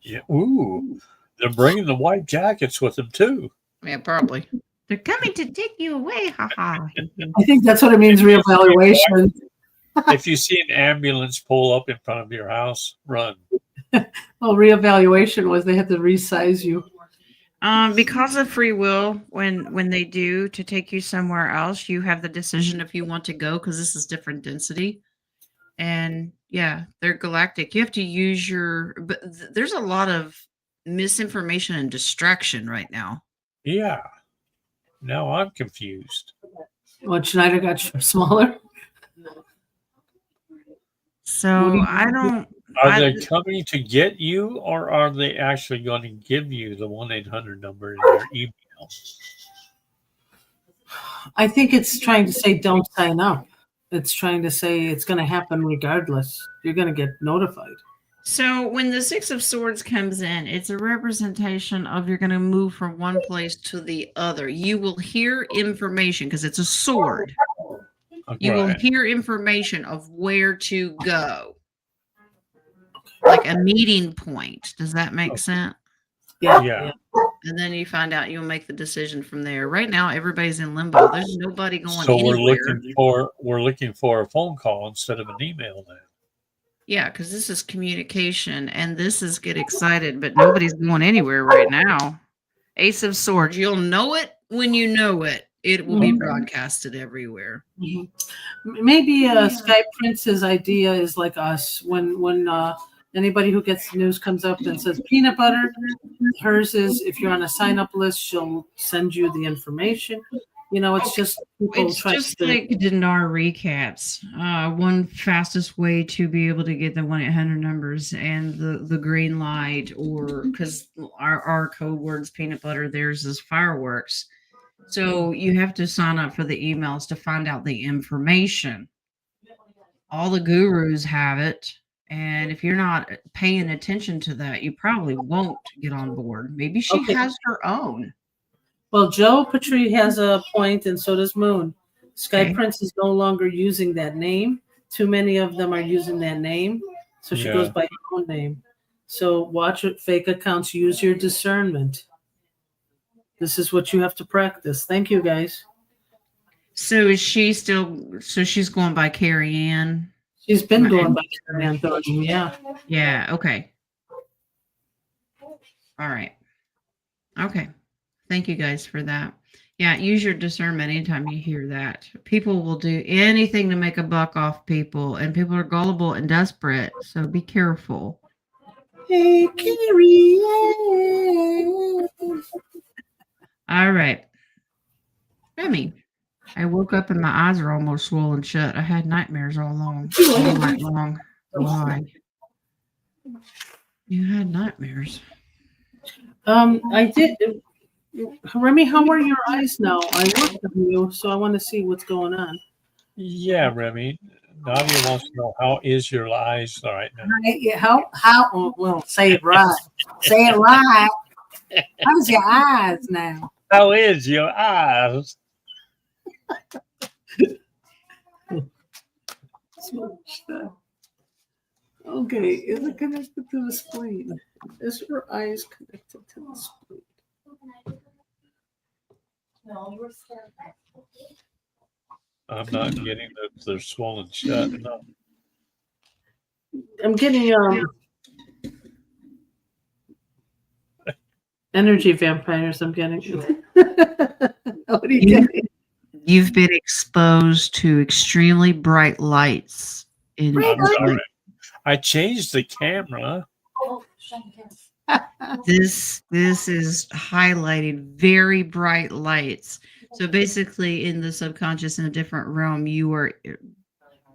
Yeah. Ooh, they're bringing the white jackets with them too. Yeah, probably. They're coming to take you away. Ha. I think that's what it means. Reevaluation. If you see an ambulance pull up in front of your house, run. Well, reevaluation was they had to resize you. Because of free will, when they do to take you somewhere else, you have the decision if you want to go because this is different density. And yeah, they're galactic. You have to use but there's a lot of misinformation and distraction right now. Yeah. Now I'm confused. What, Schneider got smaller? So I don't. Are I, they coming to get you, or are they actually going to give you the 1-800 number in your email? I think it's trying to say don't sign up. It's trying to say it's going to happen regardless. You're going to get notified. So when the Six of Swords comes in, it's a representation of you're going to move from one place to the other. You will hear information because it's a sword. You will Right. hear information of where to go, like a meeting point. Does that make sense? Yeah. And then you find out you'll make the decision from there. Right now, everybody's in limbo. There's nobody going So anywhere. we're looking for a phone call instead of an email then. Yeah, because this is communication, and this is get excited, but nobody's going anywhere right now. Ace of Swords, you'll know it when you know it. It will be broadcasted everywhere. Maybe Sky Prince's idea is like us. When anybody who gets the news comes up and says peanut butter, hers is if you're on a sign up list, she'll send you the information. You know, it's just people It's try just to. like Dinar recaps. One fastest way to be able to get the 1-800 numbers and the green light, or because our code words peanut butter, theirs is fireworks. So you have to sign up for the emails to find out the information. All the gurus have it. And if you're not paying attention to that, you probably won't get on board. Maybe she Okay. has her own. Well, Joe Petrie has a point, and so does Moon. Sky Okay. Prince is no longer using that name. Too many of them are using that name, so she goes by her own name. So watch it. Fake accounts. Use your discernment. This is what you have to practice. Thank you, guys. So is she still? So she's going by Carrie Ann. She's been going by Carrie Ann Thornton. Yeah. Yeah. Okay. All right. Okay. Thank you guys for that. Yeah, use your discernment anytime you hear that. People will do anything to make a buck off people, and people are gullible and desperate. So be careful. Hey, Carrie Ann. All right. Remy, I woke up and my eyes are almost swollen shut. I had nightmares all night long. Why? You had nightmares. I did. Remy, how are your eyes now? I worked on you, so I want to see what's going on. Yeah, Remy. Nadia wants to know how is your eyes right now? How? Well, say it right. Say it right. How's your eyes now? How is your eyes? Okay, is it connected to the spleen? Is your eyes connected to the spleen? I'm not getting that they're swollen shut. No. I'm getting energy vampires. I'm getting. What are you getting? You've been exposed to extremely bright lights. I'm sorry. I changed the camera. This is highlighted very bright lights. So basically, in the subconscious, in a different realm, you are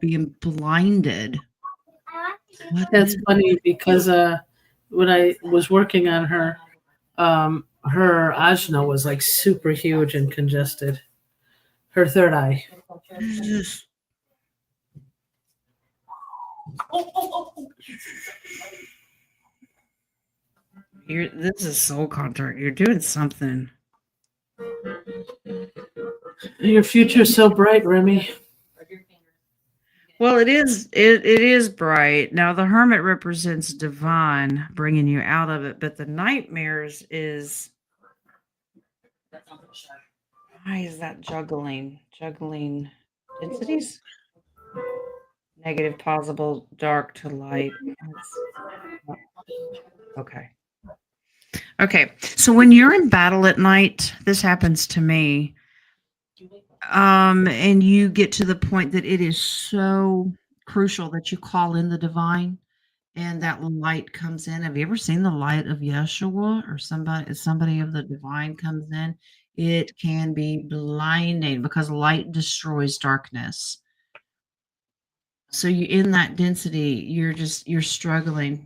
being blinded. That's funny because when I was working on her, her ajna was like super huge and congested. Her third eye. This is soul contact. You're doing something. Your future's so bright, Remy. Well, it is. It is bright. Now, the hermit represents divine, bringing you out of it, but the nightmares is. Why is that juggling densities? Negative, possible, dark to light. Okay. Okay. So when you're in battle at night, this happens to me. And you get to the point that it is so crucial that you call in the divine and that light comes in. Have you ever seen the light of Yeshua or somebody of the divine comes in? It can be blinding because light destroys darkness. So you in that density, you're struggling.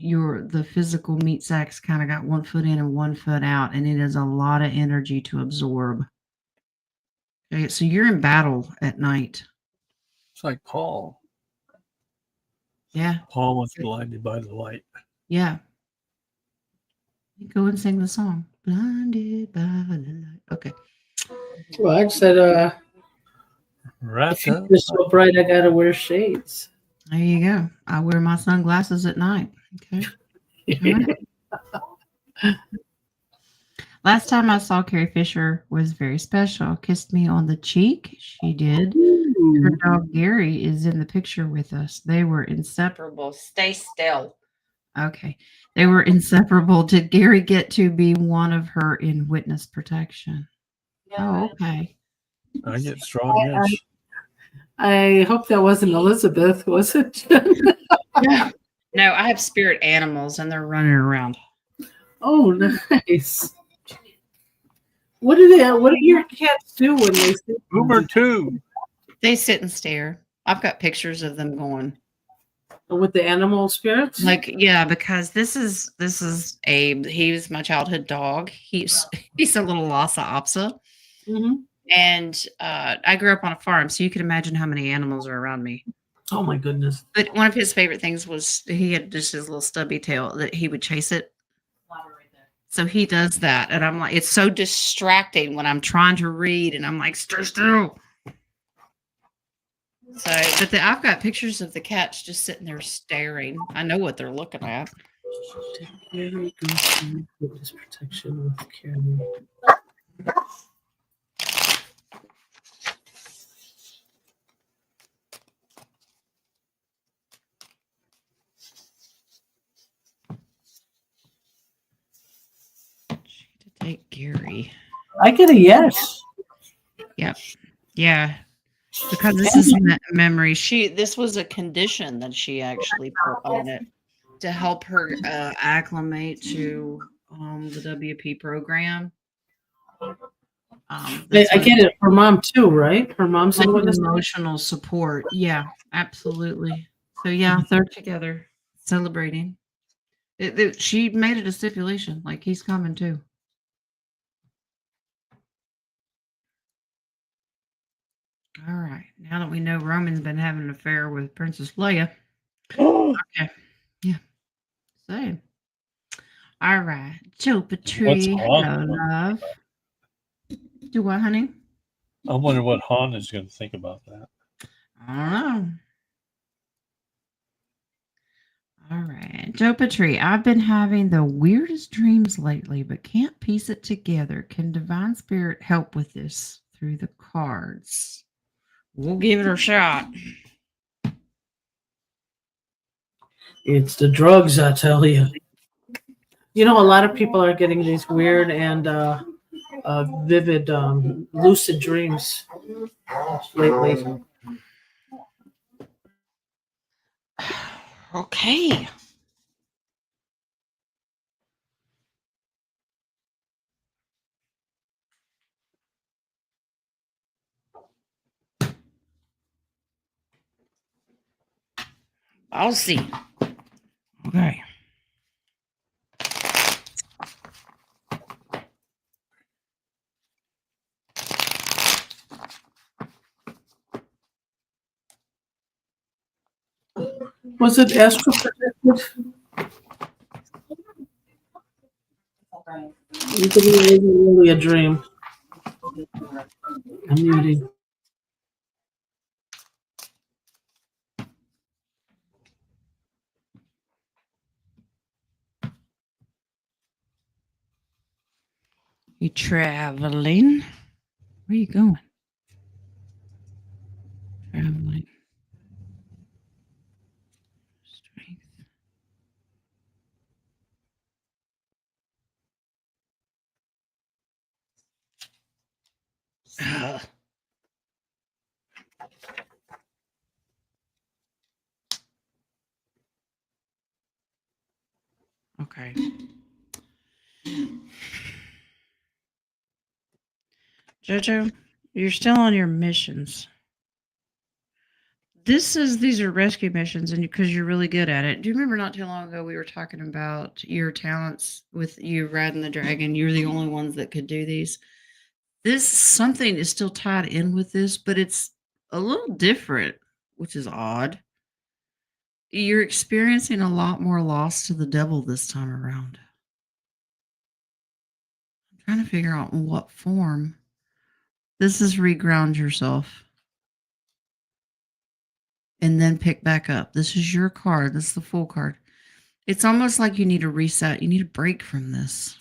The physical meat sacs kind of got 1 foot in and 1 foot out, and it is a lot of energy to absorb. Okay, so you're in battle at night. It's like Paul. Yeah, Paul was blinded by the light. yeah. Go and sing the song. Blinded by the light. Okay. Well, I said, the Wrapped up. future's so bright, I gotta wear shades. There you go. I wear my sunglasses at night. Okay. All right. Last time I saw Carrie Fisher was very special. Kissed me on the cheek. She did. Her dog Gary is in the picture with us. They were inseparable. Stay still. Okay. They were inseparable. Did Gary get to be one of her in witness protection? Oh, okay. I get strong itch. I hope that wasn't Elizabeth, was it? No, I have spirit animals and they're running around. Oh, nice. What do your cats do when they sit? Boomer 2. They sit and stare. I've got pictures of them going. With the animal spirits? Like, yeah, because this is Abe. He's my childhood dog. He's a little Lhasa Apso. Mm-hmm. And I grew up on a farm, so you can imagine how many animals are around me. Oh my goodness. But one of his favorite things was he had just his little stubby tail that he would chase it. So he does that. And I'm like, it's so distracting when I'm trying to read and I'm like, stir still. So, but I've got pictures of the cats just sitting there staring. I know what they're looking at. Gary goes to witness protection with Carrie. To take Gary. I get a yes. Yep. Yeah. Because this is memory. This was a condition that she actually put on it to help her acclimate to the WP program. I get it. Her mom too, right? Her mom's like in witness. emotional support. Yeah, absolutely. So yeah, they're together celebrating. She made it a stipulation, like he's coming too. All right. Now that we know Roman's been having an affair with Princess Leia. Okay. Yeah. Same. All right. Joe Patrie. Hello, love. Do what, honey? I wonder what Han is going to think about that. I don't know. All right. Joe Patrie, I've been having the weirdest dreams lately, but can't piece it together. Can Divine Spirit help with this through the cards? We'll give it a shot. It's the drugs, I tell you. You know, a lot of people are getting these weird and vivid, lucid dreams lately. Okay. I'll see. Okay. Was it astral projected? You think it was really a dream? I'm muting. You traveling? Where you going? Traveling. Strength. Okay. Jojo, you're still on your missions. these are rescue missions, and because you're really good at it. Do you remember not too long ago we were talking about your talents with you riding the dragon? You're the only ones that could do these. This something is still tied in with this, but it's a little different, which is odd. You're experiencing a lot more loss to the devil this time around. I'm trying to figure out in what form. This is reground yourself and then pick back up. This is your card. This is the full card. It's almost like you need a reset. You need a break from this.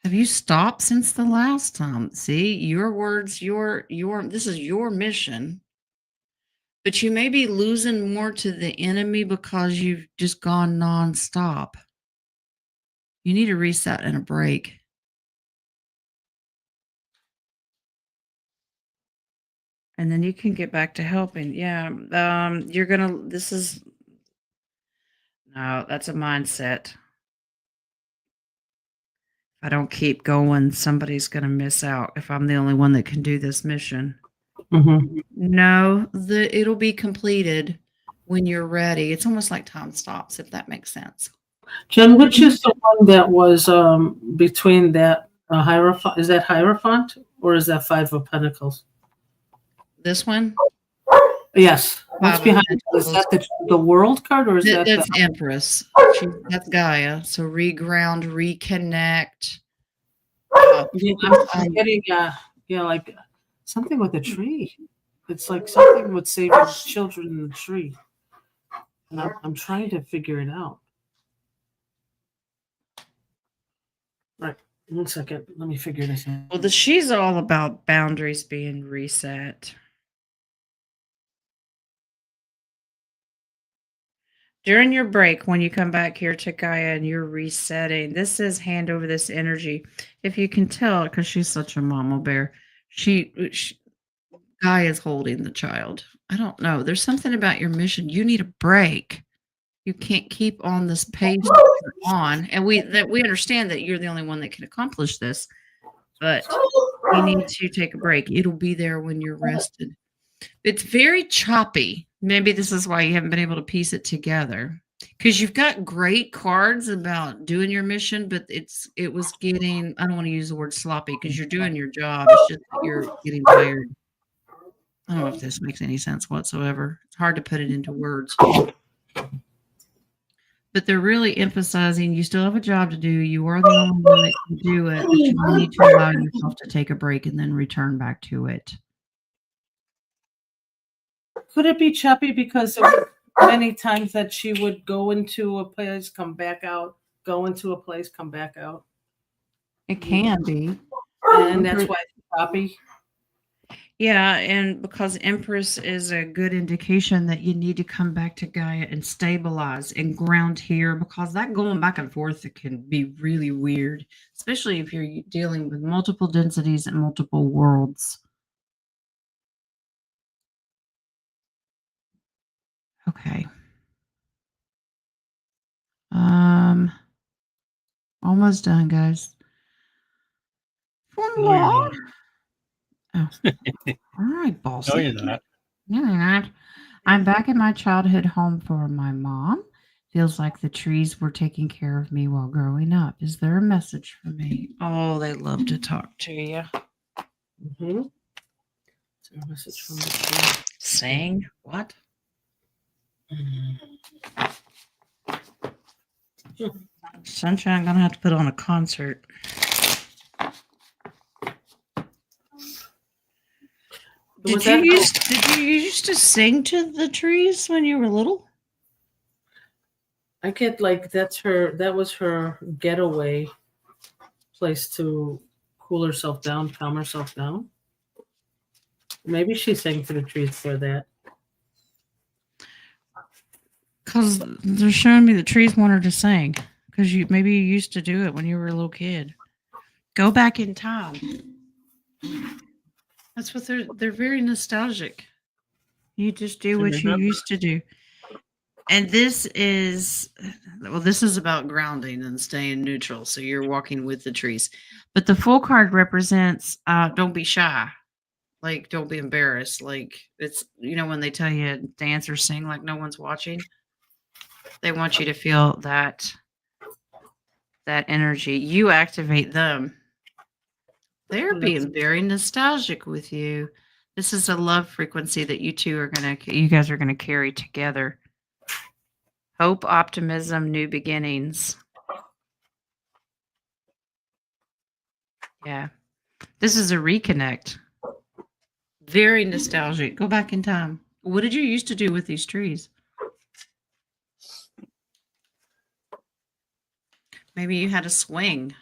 Have you stopped since the last time? See, your words, your this is your mission. But you may be losing more to the enemy because you've just gone nonstop. You need a reset and a break. And then you can get back to helping. Yeah. You're gonna no, that's a mindset. If I don't keep going, somebody's gonna miss out if I'm the only one that can do this mission. Mm-hmm. No, it'll be completed when you're ready. It's almost like time stops, if that makes sense. Jen, which is the one that was between that Hierophant? Is that Hierophant or is that Five of Pentacles? This one? Yes. What's Five of behind it? Is that the World card or is that That's the Empress. That's Gaia. So reground, reconnect. I'm getting like something with a tree. It's like something with saving children in the tree. And I'm trying to figure it out. Right. 1 second. Let me figure this out. Well, she's all about boundaries being reset. During your break, when you come back here to Gaia and you're resetting, this says hand over this energy. If you can tell, because she's such a mama bear, Gaia's holding the child. I don't know. There's something about your mission. You need a break. You can't keep on this pace that you're on. And we understand that you're the only one that can accomplish this, but you need to take a break. It'll be there when you're rested. It's very choppy. Maybe this is why you haven't been able to piece it together. Because you've got great cards about doing your mission, but it was getting, I don't want to use the word sloppy because you're doing your job. It's just that you're getting tired. I don't know if this makes any sense whatsoever. It's hard to put it into words. But they're really emphasizing you still have a job to do. You are the only one that can do it, but you need to allow yourself to take a break and then return back to it. Could it be choppy because there were many times that she would go into a place, come back out, go into a place, come back out? It can be. And that's why it's choppy. Yeah, and because Empress is a good indication that you need to come back to Gaia and stabilize and ground here, because that going back and forth, it can be really weird, especially if you're dealing with multiple densities and multiple worlds. Okay. Almost done, guys. One more. Oh. All right, bossy. No, you're not. No, you're not. I'm back in my childhood home for my mom. Feels like the trees were taking care of me while growing up. Is there a message for me? Oh, they love to talk to you. Mm-hmm. Is there a message from the tree? Sing? What? Sunshine, gonna have to put on a concert. Did you used to sing to the trees when you were little? I get like that was her getaway place to cool herself down, calm herself down. Maybe she sang to the trees for that. Because they're showing me the trees want her to sing. Because maybe you used to do it when you were a little kid. Go back in time. That's what they're very nostalgic. You just do what you used to do. And this is about grounding and staying neutral. So you're walking with the trees. But the full card represents don't be shy. Like, don't be embarrassed. Like, it's, when they tell you dance or sing like no one's watching, they want you to feel that energy. You activate them. They're Oh, that's- being very nostalgic with you. This is a love frequency that you guys are gonna carry together. Hope, optimism, new beginnings. Yeah. This is a reconnect. Very nostalgic. Go back in time. What did you used to do with these trees? Maybe you had a swing.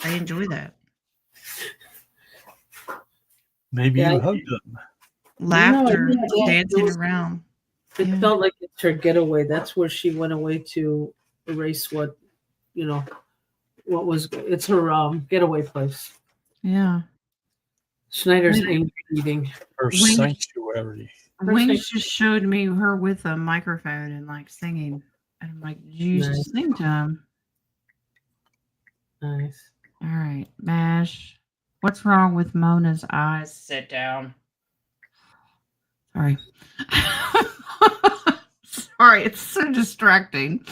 I enjoy that. Maybe Yeah, you hugged them. Laughter, yeah, dancing around. It Yeah. felt like it's her getaway. That's where she went away to erase what, what was. It's her getaway place. Yeah. Schneider's Wait. angry eating. Her Wings- sanctuary. Wings just showed me her with a microphone and like singing. And I'm like, you used to Nice. sing to him. Nice. All right, Mash. What's wrong with Mona's eyes? Sit down. Sorry. Sorry, it's so distracting.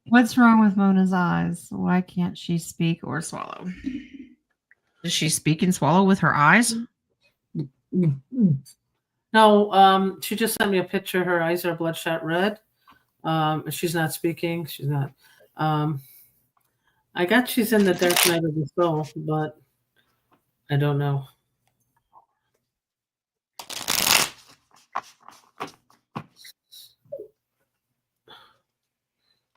What's wrong with Mona's eyes? Why can't she speak or swallow? Does she speak and swallow with her eyes? No, she just sent me a picture. Her eyes are bloodshot red. She's not speaking. She's not. I got she's in the dark night of the soul, but I don't know.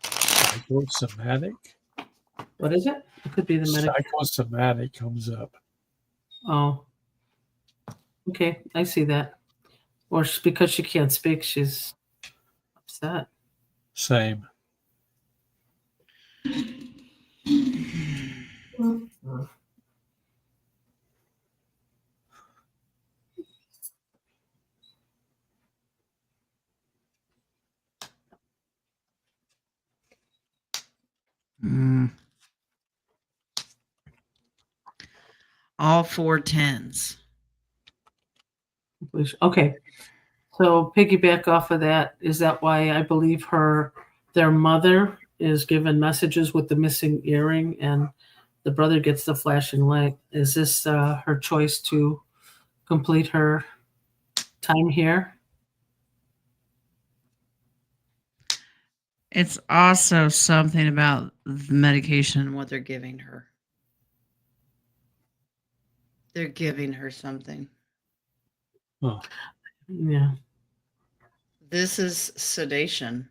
Psychosomatic. What is it? It could be the medic. Psychosomatic comes up. Oh, okay. I see that. Or because she can't speak, she's upset. Same. All 4 10s. Okay. So piggyback off of that, is that why I believe their mother is given messages with the missing earring and the brother gets the flashing light? Is this her choice to complete her time here? It's also something about the medication and what they're giving her. They're giving her something. Oh. Yeah. This is sedation.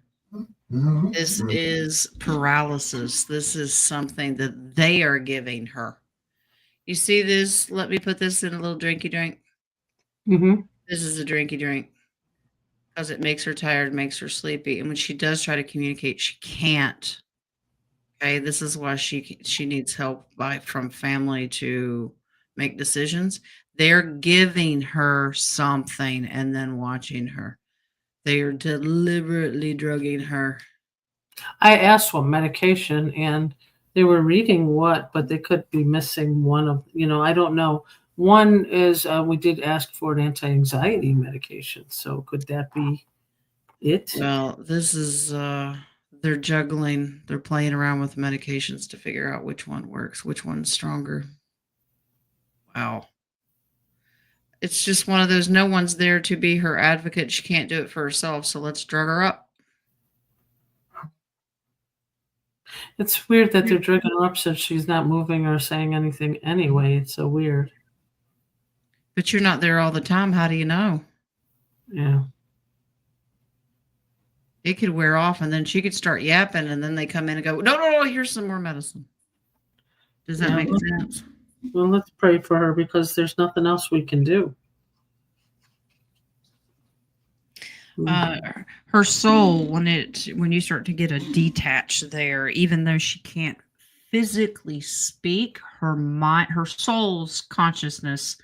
This is paralysis. This is something that they are giving her. You see this? Let me put this in a little drinky drink. Mm-hmm. This is a drinky drink because it makes her tired, makes her sleepy. And when she does try to communicate, she can't. Okay, this is why she needs help from family to make decisions. They're giving her something and then watching her. They are deliberately drugging her. I asked what medication and they were reading what, but they could be missing one of, I don't know. One is we did ask for an anti-anxiety medication. So could that be it? Well, this is they're juggling, they're playing around with medications to figure out which one works, which one's stronger. Wow. It's just one of those, no one's there to be her advocate. She can't do it for herself, so let's drug her up. It's weird that they're drugging her up since she's not moving or saying anything anyway. It's so weird. But you're not there all the time. How do you know? Yeah. It could wear off and then she could start yapping and then they come in and go, no, here's some more medicine. Does that make sense? Well, let's pray for her because there's nothing else we can do. Her soul, when you start to get a detach there, even though she can't physically speak, her mind, her soul's consciousness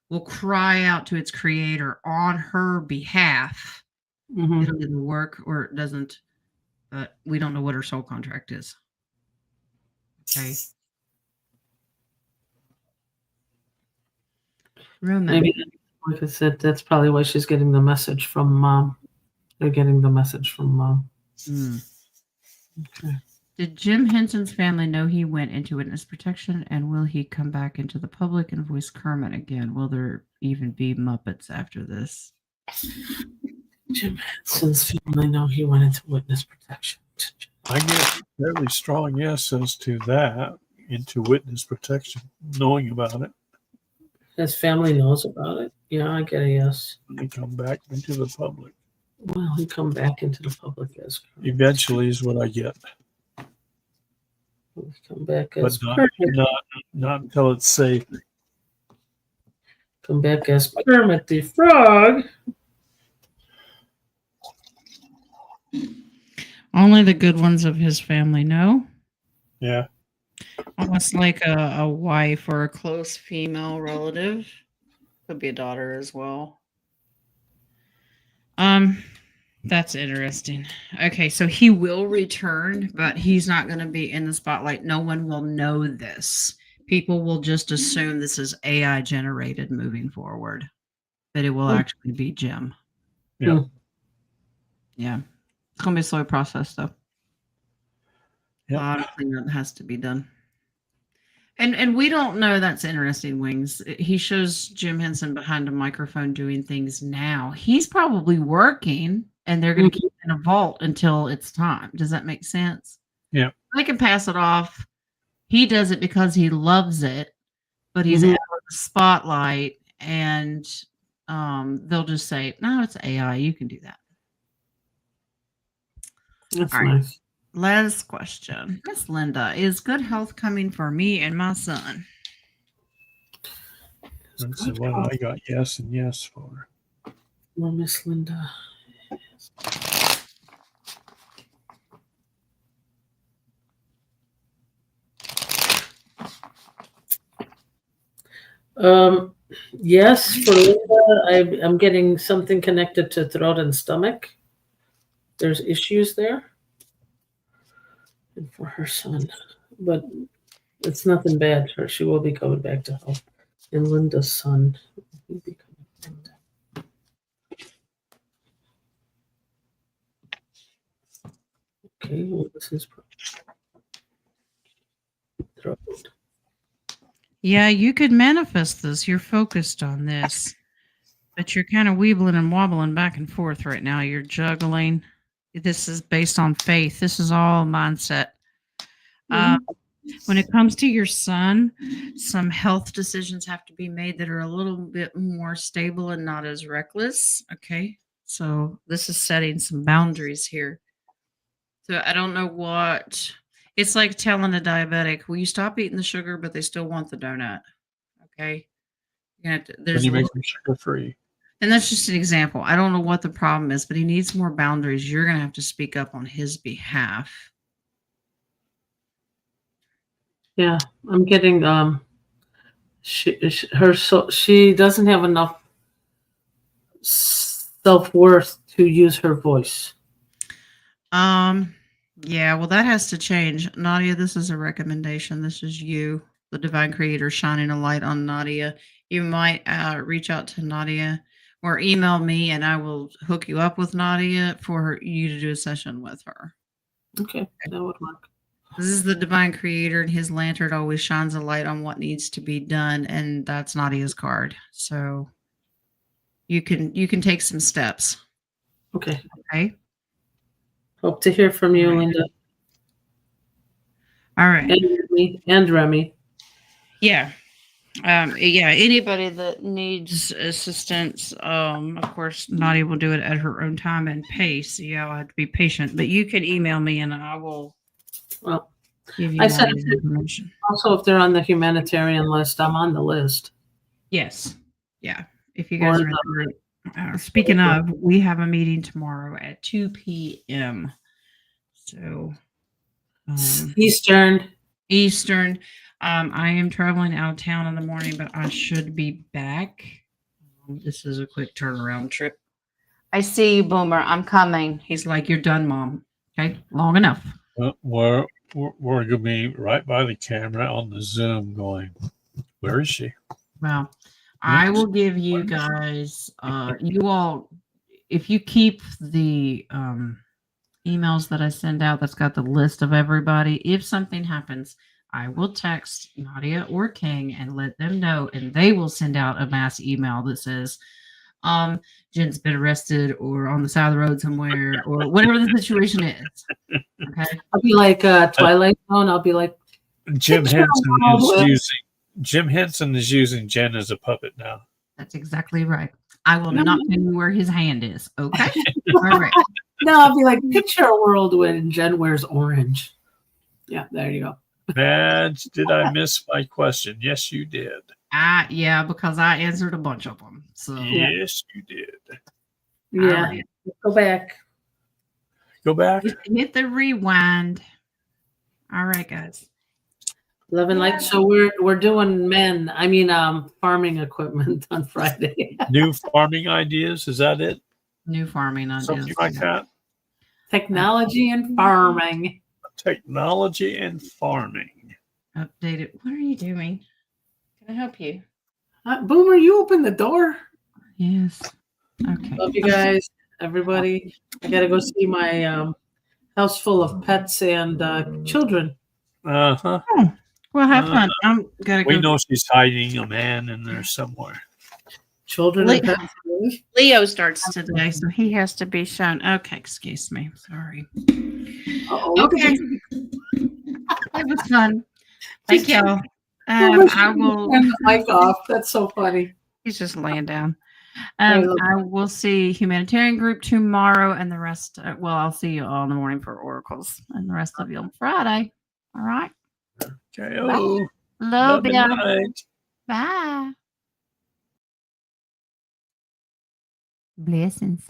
will cry out to its creator on her behalf. Mm-hmm. It'll either work or it doesn't. But we don't know what her soul contract is. Okay. Roman. Maybe, like I said, that's probably why she's getting the message from mom. They're getting the message from mom. Okay. Did Jim Henson's family know he went into witness protection, and will he come back into the public and voice Kermit again? Will there even be Muppets after this? Jim Henson's family know he went into witness protection. I get a fairly strong yes as to that, into witness protection, knowing about it. His family knows about it. Yeah, I get a yes. He come back into the public. Will he come back into the public as Kermit? Eventually is what I get. Will he come back But as not, Kermit? not until it's safe. Come back as Kermit the Frog. Only the good ones of his family know. Yeah. Almost like a wife or a close female relative. Could be a daughter as well. That's interesting. Okay, so he will return, but he's not going to be in the spotlight. No one will know this. People will just assume this is AI generated moving forward, but it will actually be Jim. Yeah. Yeah. It's going to be a slow process, though. Yep. A lot of cleanup has to be done. And we don't know. That's interesting, Wings. He shows Jim Henson behind a microphone doing things now. He's probably working, and they're going to keep it in a vault until it's time. Does that make sense? Yeah. They can pass it off. He does it because he loves it, but he's out of the spotlight, and they'll just say, no, it's AI. You can do that. That's All right. nice. Last question. Miss Linda, is good health coming for me and my son? That's the one I got yes and yes for. Well, Miss Linda. Yes, for Linda, I'm getting something connected to throat and stomach. There's issues there. And for her son, but it's nothing bad. She will be coming back to health. And Linda's son will be coming back. Okay, what was his throat? Yeah, you could manifest this. You're focused on this, but you're kind of weebling and wobbling back and forth right now. You're juggling. This is based on faith. This is all mindset. When it comes to your son, some health decisions have to be made that are a little bit more stable and not as reckless. Okay. So this is setting some boundaries here. So I don't know what it's like telling a diabetic, will you stop eating the sugar, but they still want the donut? Okay. Then you make them sugar free. And that's just an example. I don't know what the problem is, but he needs more boundaries. You're going to have to speak up on his behalf. Yeah, I'm getting she doesn't have enough self-worth to use her voice. Yeah, well, that has to change. Nadia, this is a recommendation. This is you, the divine creator, shining a light on Nadia. You might reach out to Nadia or email me, and I will hook you up with Nadia for you to do a session with her. Okay, that would work. This is the divine creator, and his lantern always shines a light on what needs to be done, and that's Nadia's card. So you can take some steps. Okay. Okay. Hope to hear from you, Linda. All right. And Remy. Yeah. Yeah, anybody that needs assistance, of course, Nadia will do it at her own time and pace. Yeah, I'll have to be patient, but you can email me and I will give you Nadia's information. Also, if they're on the humanitarian list, I'm on the list. Yes. Yeah. If you guys are in the group. Speaking of, we have a meeting tomorrow at 2 p.m. So Eastern. I am traveling out of town in the morning, but I should be back. This is a quick turnaround trip. I see you, Boomer. I'm coming. He's like, you're done, Mom. Okay, long enough. We're going to be right by the camera on the Zoom going, where is she? Well, I will give you guys, you all, if you keep the emails that I send out, that's got the list of everybody. If something happens, I will text Nadia or King and let them know, and they will send out a mass email that says, Jen's been arrested or on the side of the road somewhere or whatever the situation is. Okay. I'll be like Twilight Zone. I'll be like, Jim "Picture Henson a world is with-" using Jen as a puppet now. That's exactly right. I will not tell you where his hand is. Okay. All right. No, I'll be like, picture a world when Jen wears orange. Yeah, there you go. Madge, did I miss my question? Yes, you did. Yeah, because I answered a bunch of them. So Yes, you did. Yeah, right. go back. Go back. Hit the rewind. All right, guys. Love and light. So we're doing farming equipment on Friday. New farming ideas. Is that it? New farming ideas. Something like that. Technology and farming. Technology and farming. Updated. What are you doing? Can I help you? Boomer, you open the door. Yes. Okay. Love you guys, everybody. I gotta go see my house full of pets and children. Uh-huh. Oh, well, have fun. I'm gonna We go. know she's hiding a man in there somewhere. Children and pets. Leo starts today, so he has to be shown. Okay, excuse me. Sorry. Okay. It was fun. Thank y'all. I will turn the mic off. That's so funny. He's just laying down. I will see humanitarian group tomorrow and the rest. I'll see you all in the morning for oracles and the rest of you on Friday. All right. Okay. Love and ya. light. Bye. Blessings.